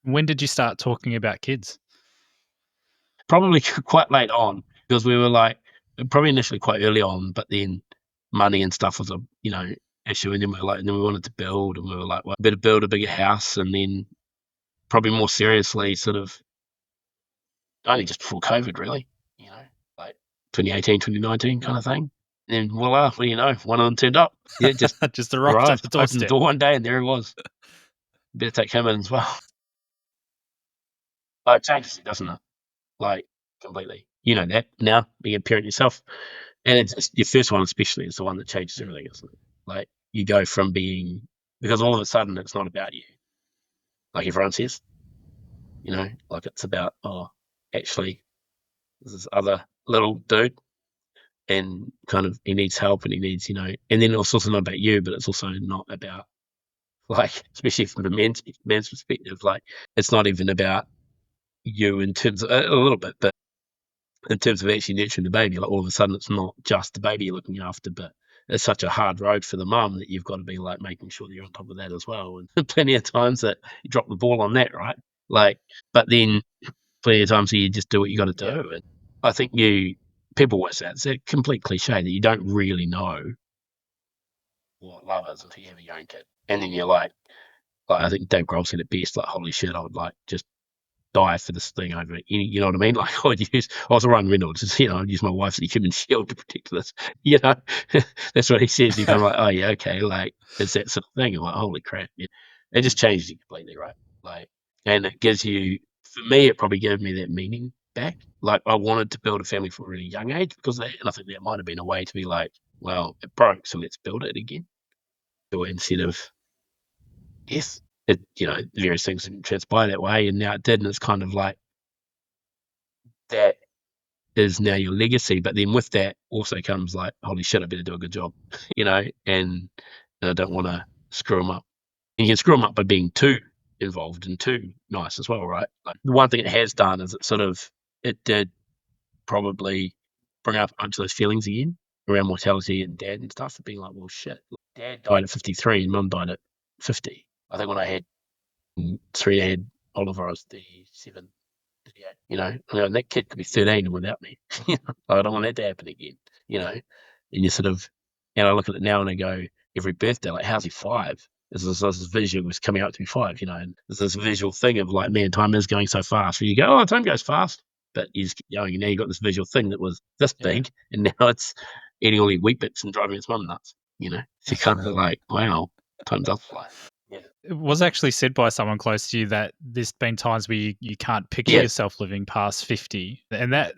When did you start talking about kids? Probably quite late on because we were like probably initially quite early on, but then money and stuff was a issue, and then we wanted to build, and we were like, well, better build a bigger house, and then probably more seriously, sort of only just before COVID, really, like 2018, 2019 kind of thing. And voila, what do you know? One of them turned up. Yeah, just Just arrived on arrived, the opened the doorstep. door one day, and there it was. Better take him in as well. But it changes it, doesn't it? Like completely. You know that now, being a parent yourself. And it's your first one, especially, is the one that changes everything, isn't it? Like you go from being, because all of a sudden it's not about you, like everyone says, like it's about, oh, actually, there's this other little dude, and kind of he needs help, and he needs, and then it's also not about you, but it's also not about, like, especially from the man's perspective, like it's not even about you in terms of a little bit, but in terms of actually nurturing the baby, like all of a sudden it's not just the baby you're looking after, but it's such a hard road for the mum that you've got to be like making sure that you're on top of that as well. And plenty of times that you drop the ball on that, right? Like, but then plenty of times that you just do what you got to do. Yeah. And I think people always say it's a complete cliche that you don't really know what love is until you have your own kid. And then you're like I think Dave Grohl said it best, like, holy shit, I would like just die for this thing over it. You know what I mean? Like I was a Ryan Reynolds, I'd use my wife's human shield to protect this, you know. That's what he says. You're kind of like, oh yeah, okay, like it's that sort of thing. I'm like, holy crap, yeah. It just changes you completely, right? Like, and it gives you, for me, it probably gave me that meaning back. Like I wanted to build a family from a really young age because of that, and I think that might have been a way to be like, well, it broke, so let's build it again. So instead of, yes, it, various things didn't transpire that way, and now it did, and it's kind of like that is now your legacy. But then with that also comes like, holy shit, I better do a good job, and I don't want to screw them up. And you can screw them up by being too involved and too nice as well, right? Like the one thing it has done is it did probably bring up a bunch of those feelings again around mortality and dad and stuff, being like, well, shit, dad died at 53 and mum died at 50. I think when I had three, I had Oliver, I was 37. Yeah, and that kid could be 13 without me. I don't want that to happen again, And you sort of, and I look at it now and I go, every birthday, like, how's he 5? This visual was coming out to be 5, and there's this visual thing of like, man, time is going so fast. Where you go, oh, time goes fast, but you just keep going, and now you got this visual thing that was this big, and now it's eating all these wheat bits and driving its mum nuts. So you're kind of like, wow, time does fly. Yeah. It was actually said by someone close to you that there's been times where you can't picture Yeah. yourself living past 50. And that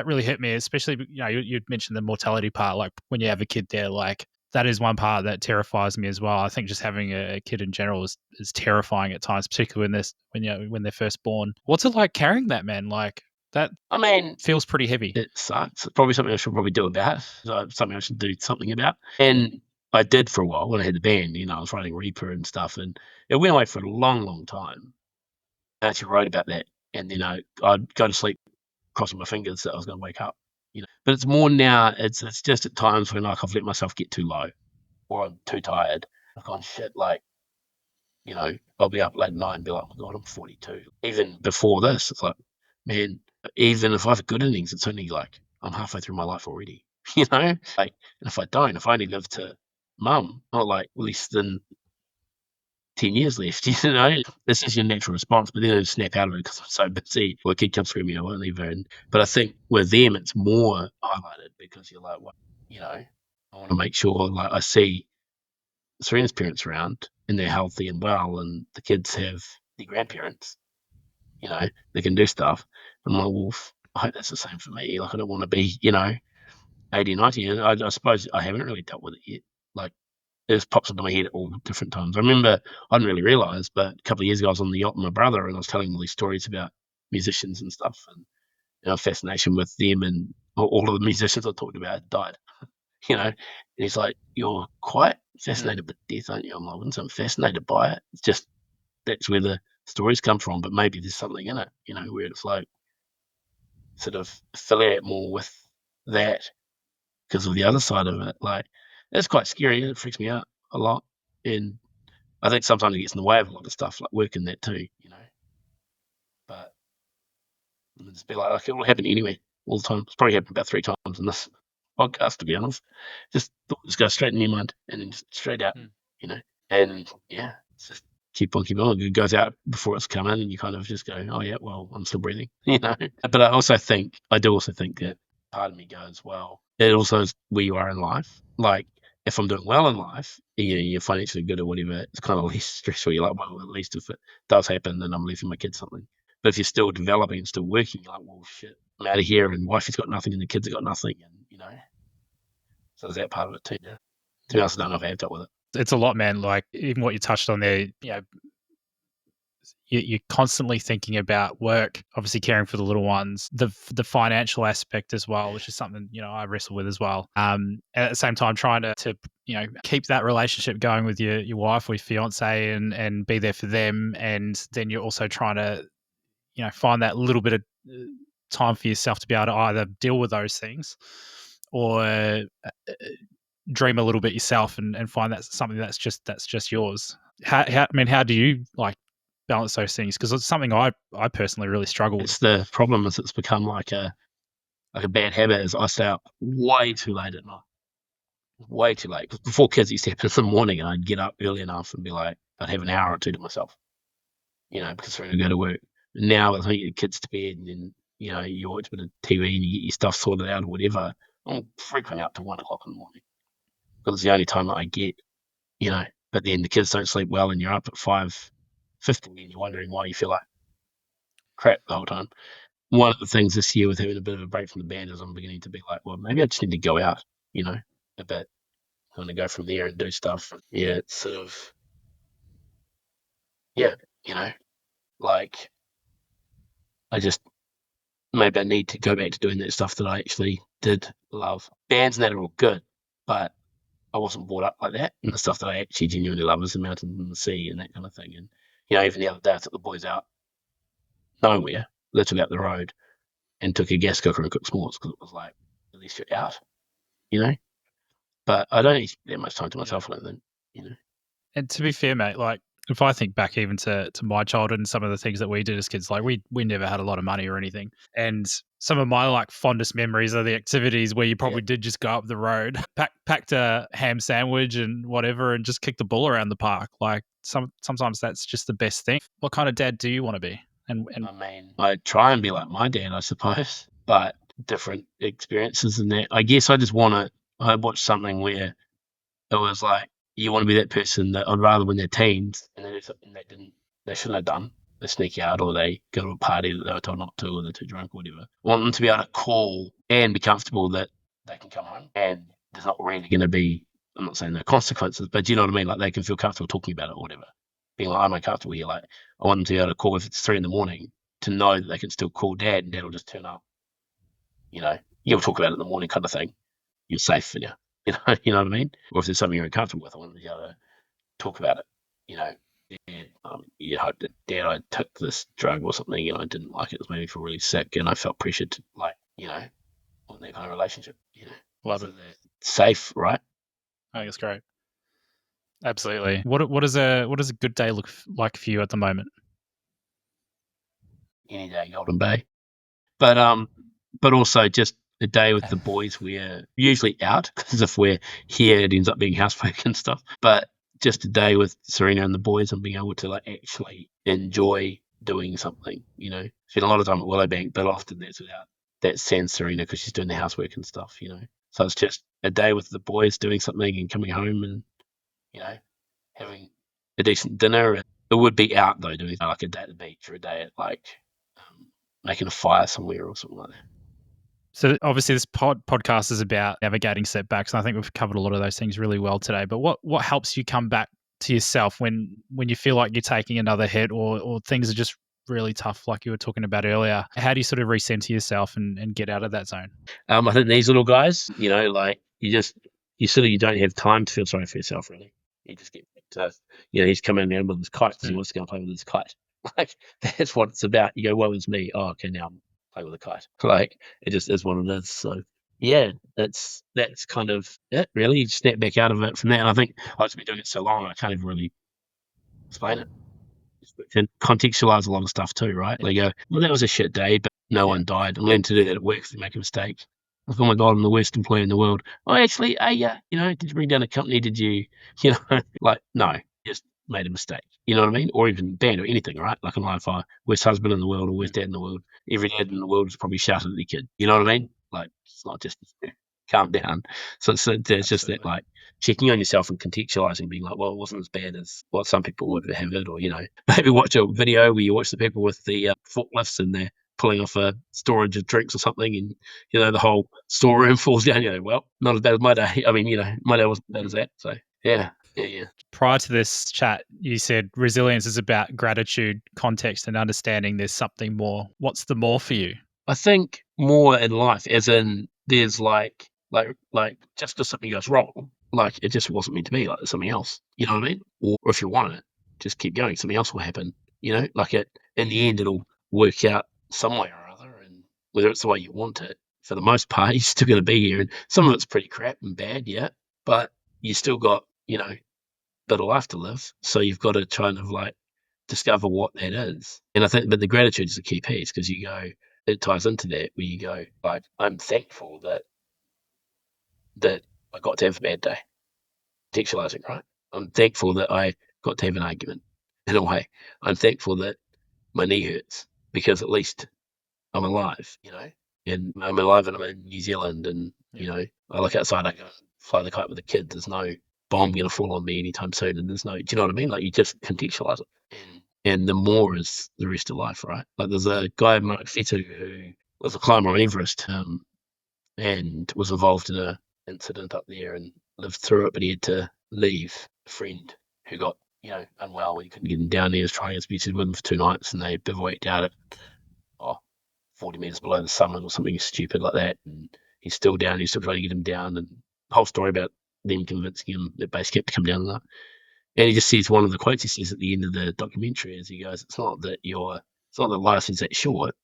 really hit me, especially, you'd mentioned the mortality part, like when you have a kid there, like that is one part that terrifies me as well. I think just having a kid in general is terrifying at times, particularly when they're first born. What's it like carrying that, man? Like that I mean, feels pretty heavy. it sucks. It's probably something I should probably do about. Something I should do something about. And I did for a while when I had the band. I was writing Reaper and stuff, and it went away for a long, long time. I actually wrote about that, and then I'd go to sleep crossing my fingers that I was going to wake up. But it's more now. It's just at times when like I've let myself get too low, or I'm too tired. I've gone, shit, like, I'll be up late at night and be like, oh my God, I'm 42. Even before this, it's like, man, even if I have good innings, it's only like I'm halfway through my life already. Like, and if I only live to mum, not like less than 10 years left, this is your natural response, but then I snap out of it because I'm so busy. Or a kid comes through me, I won't leave her. But I think with them, it's more highlighted because you're like, well, I want to make sure, like, I see Serena's parents around and they're healthy and well, and the kids have their grandparents, they can do stuff. And I'm like, well, I hope that's the same for me. Like, I don't want to be, 80, 90. And I suppose I haven't really dealt with it yet. Like, just pops into my head at all different times. I remember I didn't really realise, but a couple of years ago I was on the yacht with my brother and I was telling him all these stories about musicians and stuff, and fascination with them, and all of the musicians I talked about had died. And he's like, "You're quite fascinated with death, aren't you?" I'm like, "I wouldn't say I'm fascinated by it. It's just that's where the stories come from, but maybe there's something in it, where it's like sort of affiliate more with that because of the other side of it. Like, it's quite scary and it freaks me out a lot. And I think sometimes it gets in the way of a lot of stuff, like work in that too, But it's be like it will happen anyway all the time. It's probably happened about 3 times in this podcast, to be honest. Just goes straight in your mind and then just straight out, And yeah, it's just keep on keeping on. It goes out before it's come in, and you kind of just go, "Oh yeah, well, I'm still breathing," But I do also think that part of me goes, "Well, it also is where you are in life. Like, if I'm doing well in life, you're financially good or whatever, it's kind of less stressful. You're like, well, at least if it does happen, then I'm leaving my kids something. But if you're still developing and still working, you're like, well, shit, I'm out of here, and wifey's got nothing, and the kids have got nothing, and so there's that part of it too. Yeah. To be honest, I don't know if I have dealt with it. It's a lot, man. Like even what you touched on there, you're constantly thinking about work, obviously caring for the little ones, the financial aspect as well, which is something I wrestle with as well. At the same time, trying to keep that relationship going with your wife or your fiance and be there for them, and then you're also trying to find that little bit of time for yourself to be able to either deal with those things or dream a little bit yourself and find that something that's just yours. How do you like balance those things? Because it's something I personally really struggle with. It's the problem is it's become like a bad habit. Is I stay up way too late at night, way too late. 'Cause before kids used to happen in the morning, and I'd get up early enough and be like, I'd have an hour or two to myself, because I'm going to go to work. And now, by the time you get the kids to bed and then you watch a bit of TV and you get your stuff sorted out or whatever, I'm frequently up to 1 o'clock in the morning because it's the only time that I get, But then the kids don't sleep well, and you're up at 5:50, and you're wondering why you feel like crap the whole time. One of the things this year with having a bit of a break from the band is I'm beginning to be like, well, maybe I just need to go out, a bit. I'm going to go from there and do stuff. Yeah, it's sort of, yeah, like I just, maybe I need to go back to doing that stuff that I actually did love. Bands and that are all good, but I wasn't brought up like that. And the stuff that I actually genuinely love is the mountains and the sea and that kind of thing. And, even the other day I took the boys out nowhere, literally up the road, and took a gas cooker and cooked s'mores because it was like, at least you're out, But I don't need that much time to myself, I don't think, And to be fair, mate, like if I think back even to my childhood and some of the things that we did as kids, like we never had a lot of money or anything. And some of my like fondest memories are the activities where you probably did just go up the road, packed a ham sandwich and whatever, and just kick the ball around the park. Like sometimes that's just the best thing. What kind of dad do you want to be? And I mean, I try and be like my dad, I suppose, but different experiences and that. I guess I just want to. I watched something where it was like you want to be that person that I'd rather when they're teens and they do something they shouldn't have done. They sneak out or they go to a party that they were told not to or they're too drunk or whatever. I want them to be able to call and be comfortable that they can come home and there's not really going to be. I'm not saying no consequences, but do you know what I mean? Like they can feel comfortable talking about it or whatever. Being like, I'm uncomfortable here. Like I want them to be able to call if it's 3 a.m. to know that they can still call dad and dad will just turn up. You'll talk about it in the morning kind of thing. You're safe, and you know what I mean? Or if there's something you're uncomfortable with, I want them to be able to talk about it. And, you hope that dad, I took this drug or something and I didn't like it. It was made me feel really sick and I felt pressured to want that kind of relationship. love it. Safe, right? I think it's great. Absolutely. What does a good day look like for you at the moment? Any day, Golden Bay. But also just a day with the boys. We're usually out because if we're here, it ends up being housework and stuff. But just a day with Serena and the boys and being able to like actually enjoy doing something. Spend a lot of time at Willowbank, but often that's without that sans Serena because she's doing the housework and stuff. So it's just a day with the boys doing something and coming home and having a decent dinner. It would be out though, doing like a day at the beach or a day at like making a fire somewhere or something like that. So obviously this podcast is about navigating setbacks, and I think we've covered a lot of those things really well today. But what helps you come back to yourself when you feel like you're taking another hit, or things are just really tough, like you were talking about earlier? How do you sort of recenter yourself and get out of that zone? I think these little guys, like you don't have time to feel sorry for yourself, really. You just get back to, he's coming in with his kite because he wants to go and play with his kite. Like, that's what it's about. You go, well, it's me. Oh, okay, now I'm playing with a kite. Like, it just is what it is. So, yeah, that's kind of it, really. You snap back out of it from that. And I think I've just been doing it so long, I can't even really explain it. And contextualize a lot of stuff too, right? Like, you go, well, that was a shit day, but no one died. I'm learning to do that at work if they make a mistake. Like, oh my God, I'm the worst employee in the world. Oh, actually, did you bring down a company? Did you, like, no, just made a mistake. You know what I mean? Or even bad or anything, right? Like in life, worst husband in the world or worst dad in the world. Every dad in the world is probably shouting at their kid. You know what I mean? Like, it's not just calm down. So it's just that, like, checking on yourself and contextualizing, being like, well, it wasn't as bad as what some people would have it, or, maybe watch a video where you watch the people with the forklifts and they're pulling off a storage of drinks or something, and the whole storeroom falls down. Well, not as bad as my day. I mean, my day wasn't as bad as that. So yeah. Prior to this chat, you said resilience is about gratitude, context, and understanding there's something more. What's the more for you? I think more in life, as in there's like just because something goes wrong, like it just wasn't meant to be. Like there's something else. You know what I mean? Or if you want it, just keep going. Something else will happen. Like in the end, it'll work out some way or other, and whether it's the way you want it, for the most part, you're still going to be here. And some of it's pretty crap and bad, yeah, but you still got a bit of life to live. So you've got to kind of like discover what that is. And I think, but the gratitude is the key piece, because it ties into that, where you go, like, I'm thankful that I got to have a bad day. Contextualizing, right? I'm thankful that I got to have an argument in a way. I'm thankful that my knee hurts because at least I'm alive, and I'm alive and I'm in New Zealand, and, I look outside, I go fly the kite with the kid. There's no bomb going to fall on me anytime soon. And there's no, do you know what I mean? Like, you just contextualize it. And the more is the rest of life, right? Like, there's a guy, Mark Fetu, who was a climber on Everest, and was involved in an incident up there and lived through it, but he had to leave a friend who got, unwell when he couldn't get him down there. He was trying to speak with him for 2 nights, and they bivouacked out at 40 metres below the summit or something stupid like that. And he's still down. He's still trying to get him down. And the whole story about them convincing him that base camp to come down. And he just says, one of the quotes he says at the end of the documentary is, he goes, it's not that life is that short.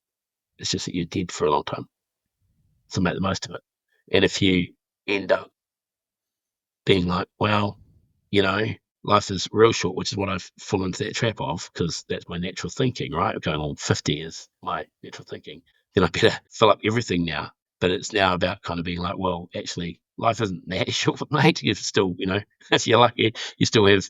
It's just that you're dead for a long time. So make the most of it. And if you end up being like, well, life is real short, which is what I've fallen into that trap of, because that's my natural thinking, right? Going on 50 is my natural thinking. Then I better fill up everything now. But it's now about kind of being like, well, actually, life isn't that short, mate. You've still, if you're lucky, you still have,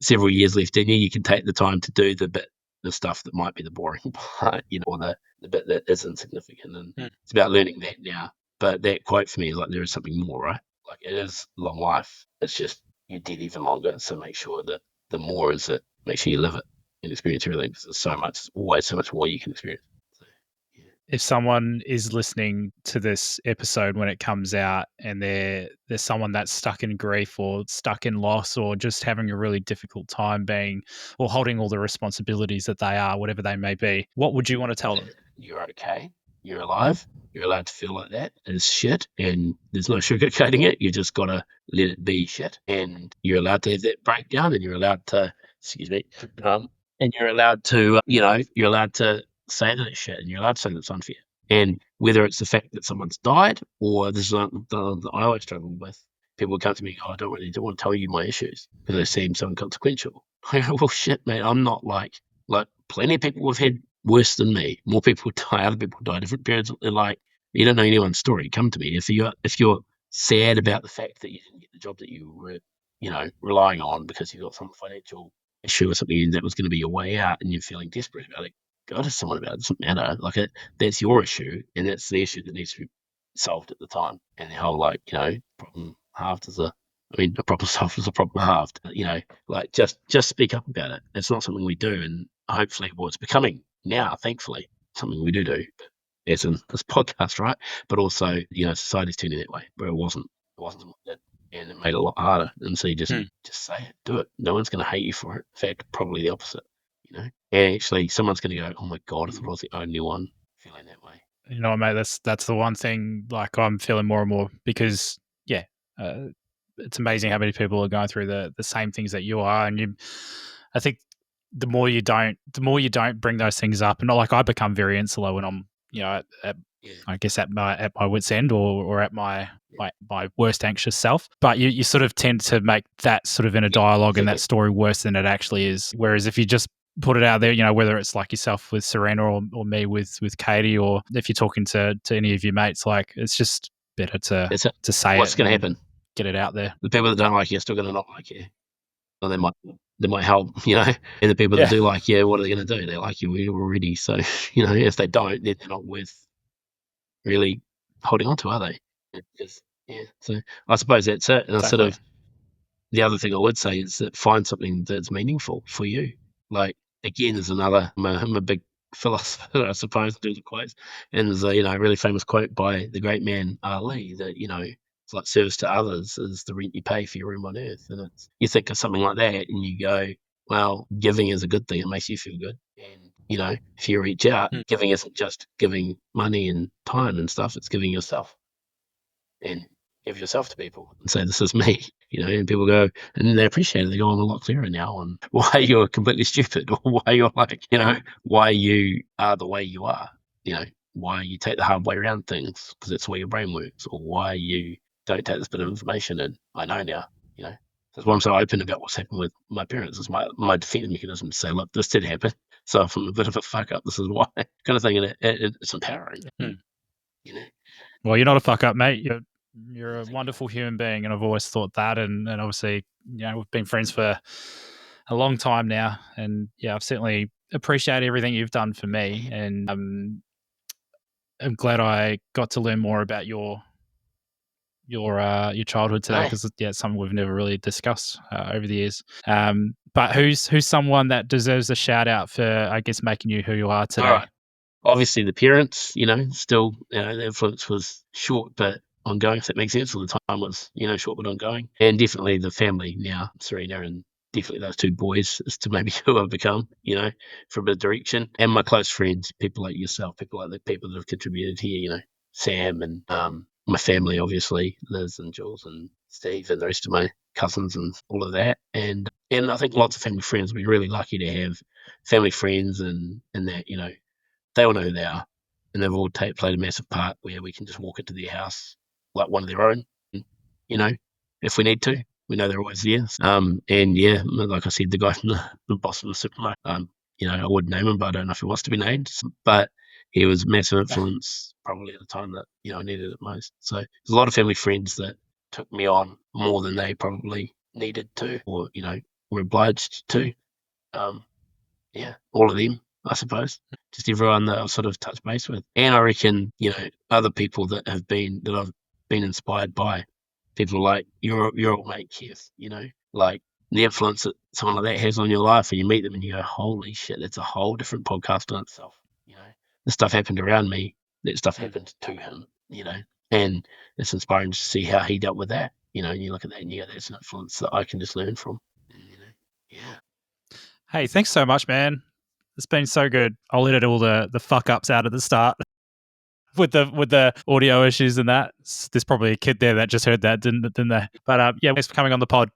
several years left in you. You can take the time to do the stuff that might be the boring part, or the bit that is insignificant. And it's about learning that now. But that quote for me is like, there is something more, right? Like, it is long life. It's just, you did even longer. So make sure that the more is it, make sure you live it and experience everything, because there's always so much more you can experience. So, yeah. If someone is listening to this episode when it comes out, and there's someone that's stuck in grief or stuck in loss, or just having a really difficult time being, or holding all the responsibilities that they are, whatever they may be, what would you want to tell them? You're okay. You're alive. You're allowed to feel like that. It's shit, and there's no sugarcoating it. You just gotta let it be shit, and you're allowed to have that breakdown, and you're allowed to, excuse me, and you're allowed to, you're allowed to say that it's shit, and you're allowed to say that it's unfair. And whether it's the fact that someone's died, or this is the I always struggle with. People come to me and go, I don't want to tell you my issues because they seem so inconsequential. I go, well, shit, mate, I'm not like plenty of people have had worse than me. More people die, other people die, different periods. Like, you don't know anyone's story. Come to me if you're sad about the fact that you didn't get the job that you were, relying on because you got some financial issue or something that was going to be your way out, and you're feeling desperate about it. Go to someone about it. It doesn't matter. Like, that's your issue, and that's the issue that needs to be solved at the time. And the whole, problem halved is a problem solved is a problem halved. Like, just speak up about it. It's not something we do, and hopefully, it's becoming now, thankfully, something we do. as in this podcast, right? But also, society's turning that way, where it wasn't it, and it made it a lot harder. And so you just say it, do it. No one's going to hate you for it. In fact, probably the opposite. And actually, someone's going to go, "Oh my god, I thought I was the only one feeling that way." You know what, mate? That's the one thing. Like, I'm feeling more and more because, it's amazing how many people are going through the same things that you are, and I think the more you don't bring those things up, and not like I become very insular when I'm, I guess at my wit's end or at my worst anxious self. But you sort of tend to make that sort of inner dialogue and that story worse than it actually is. Whereas if you just put it out there, whether it's like yourself with Serena or me with Katie, or if you're talking to any of your mates, like, it's just better to say what's it. going to happen? Get it out there. The people that don't like you are still going to not like you. Or they might help, and the people that do like you, what are they going to do? They like you already. So, if they don't, they're not worth really holding on to, are they? So I suppose that's it. And Exactly. the other thing I would say is that find something that's meaningful for you. Like, again, there's another, I'm a big philosopher, I suppose, do the quotes. And there's a, really famous quote by the great man Ali that, it's like service to others is the rent you pay for your room on earth. And you think of something like that and you go, well, giving is a good thing. It makes you feel good. And, if you reach out, giving isn't just giving money and time and stuff. It's giving yourself. And give yourself to people and say, this is me, and people go, and then they appreciate it. They go, I'm a lot clearer now on why you're completely stupid, or why you're like, why you are the way you are, why you take the hard way around things because that's the way your brain works, or why you don't take this bit of information in. I know now, that's why I'm so open about what's happened with my parents. It's my defense mechanism to say, look, this did happen. So if I'm a bit of a fuck up, this is why, kind of thing. And it's empowering, Well, you're not a fuck up, mate. You're a wonderful human being, and I've always thought that. And obviously, we've been friends for a long time now, and I've certainly appreciated everything you've done for me, and I'm glad I got to learn more about your childhood today, because it's something we've never really discussed over the years. But who's someone that deserves a shout out for, I guess, making you who you are today? Right. Obviously, the parents, still, the influence was short but ongoing, if that makes sense. Or the time was, short but ongoing. And definitely the family now, Serena and definitely those two boys, as to maybe who I've become, for a bit of direction. And my close friends, people like yourself, people like the people that have contributed here, Sam and my family, obviously, Liz and Jules and Steve and the rest of my cousins and all of that. And I think lots of family friends. We're really lucky to have family friends and that, they all know who they are, and they've all played a massive part where we can just walk into their house like one of their own, if we need to. We know they're always there. And like I said, the guy from the boss of the supermarket, I would name him, but I don't know if he wants to be named. But he was a massive influence probably at the time that, I needed it most. So there's a lot of family friends that took me on more than they probably needed to, or, were obliged to. All of them, I suppose. Just everyone that I've sort of touched base with. And I reckon, other people that I've been inspired by, people like your old mate Keith, like the influence that someone like that has on your life, and you meet them and you go, holy shit, that's a whole different podcast in itself. This stuff happened around me, that stuff happened to him, and it's inspiring to see how he dealt with that, and you look at that and you go, that's an influence that I can just learn from. Hey, thanks so much, man. It's been so good. I'll edit all the fuck ups out at the start with the audio issues and that. There's probably a kid there that just heard that, didn't they? But thanks for coming on the pod.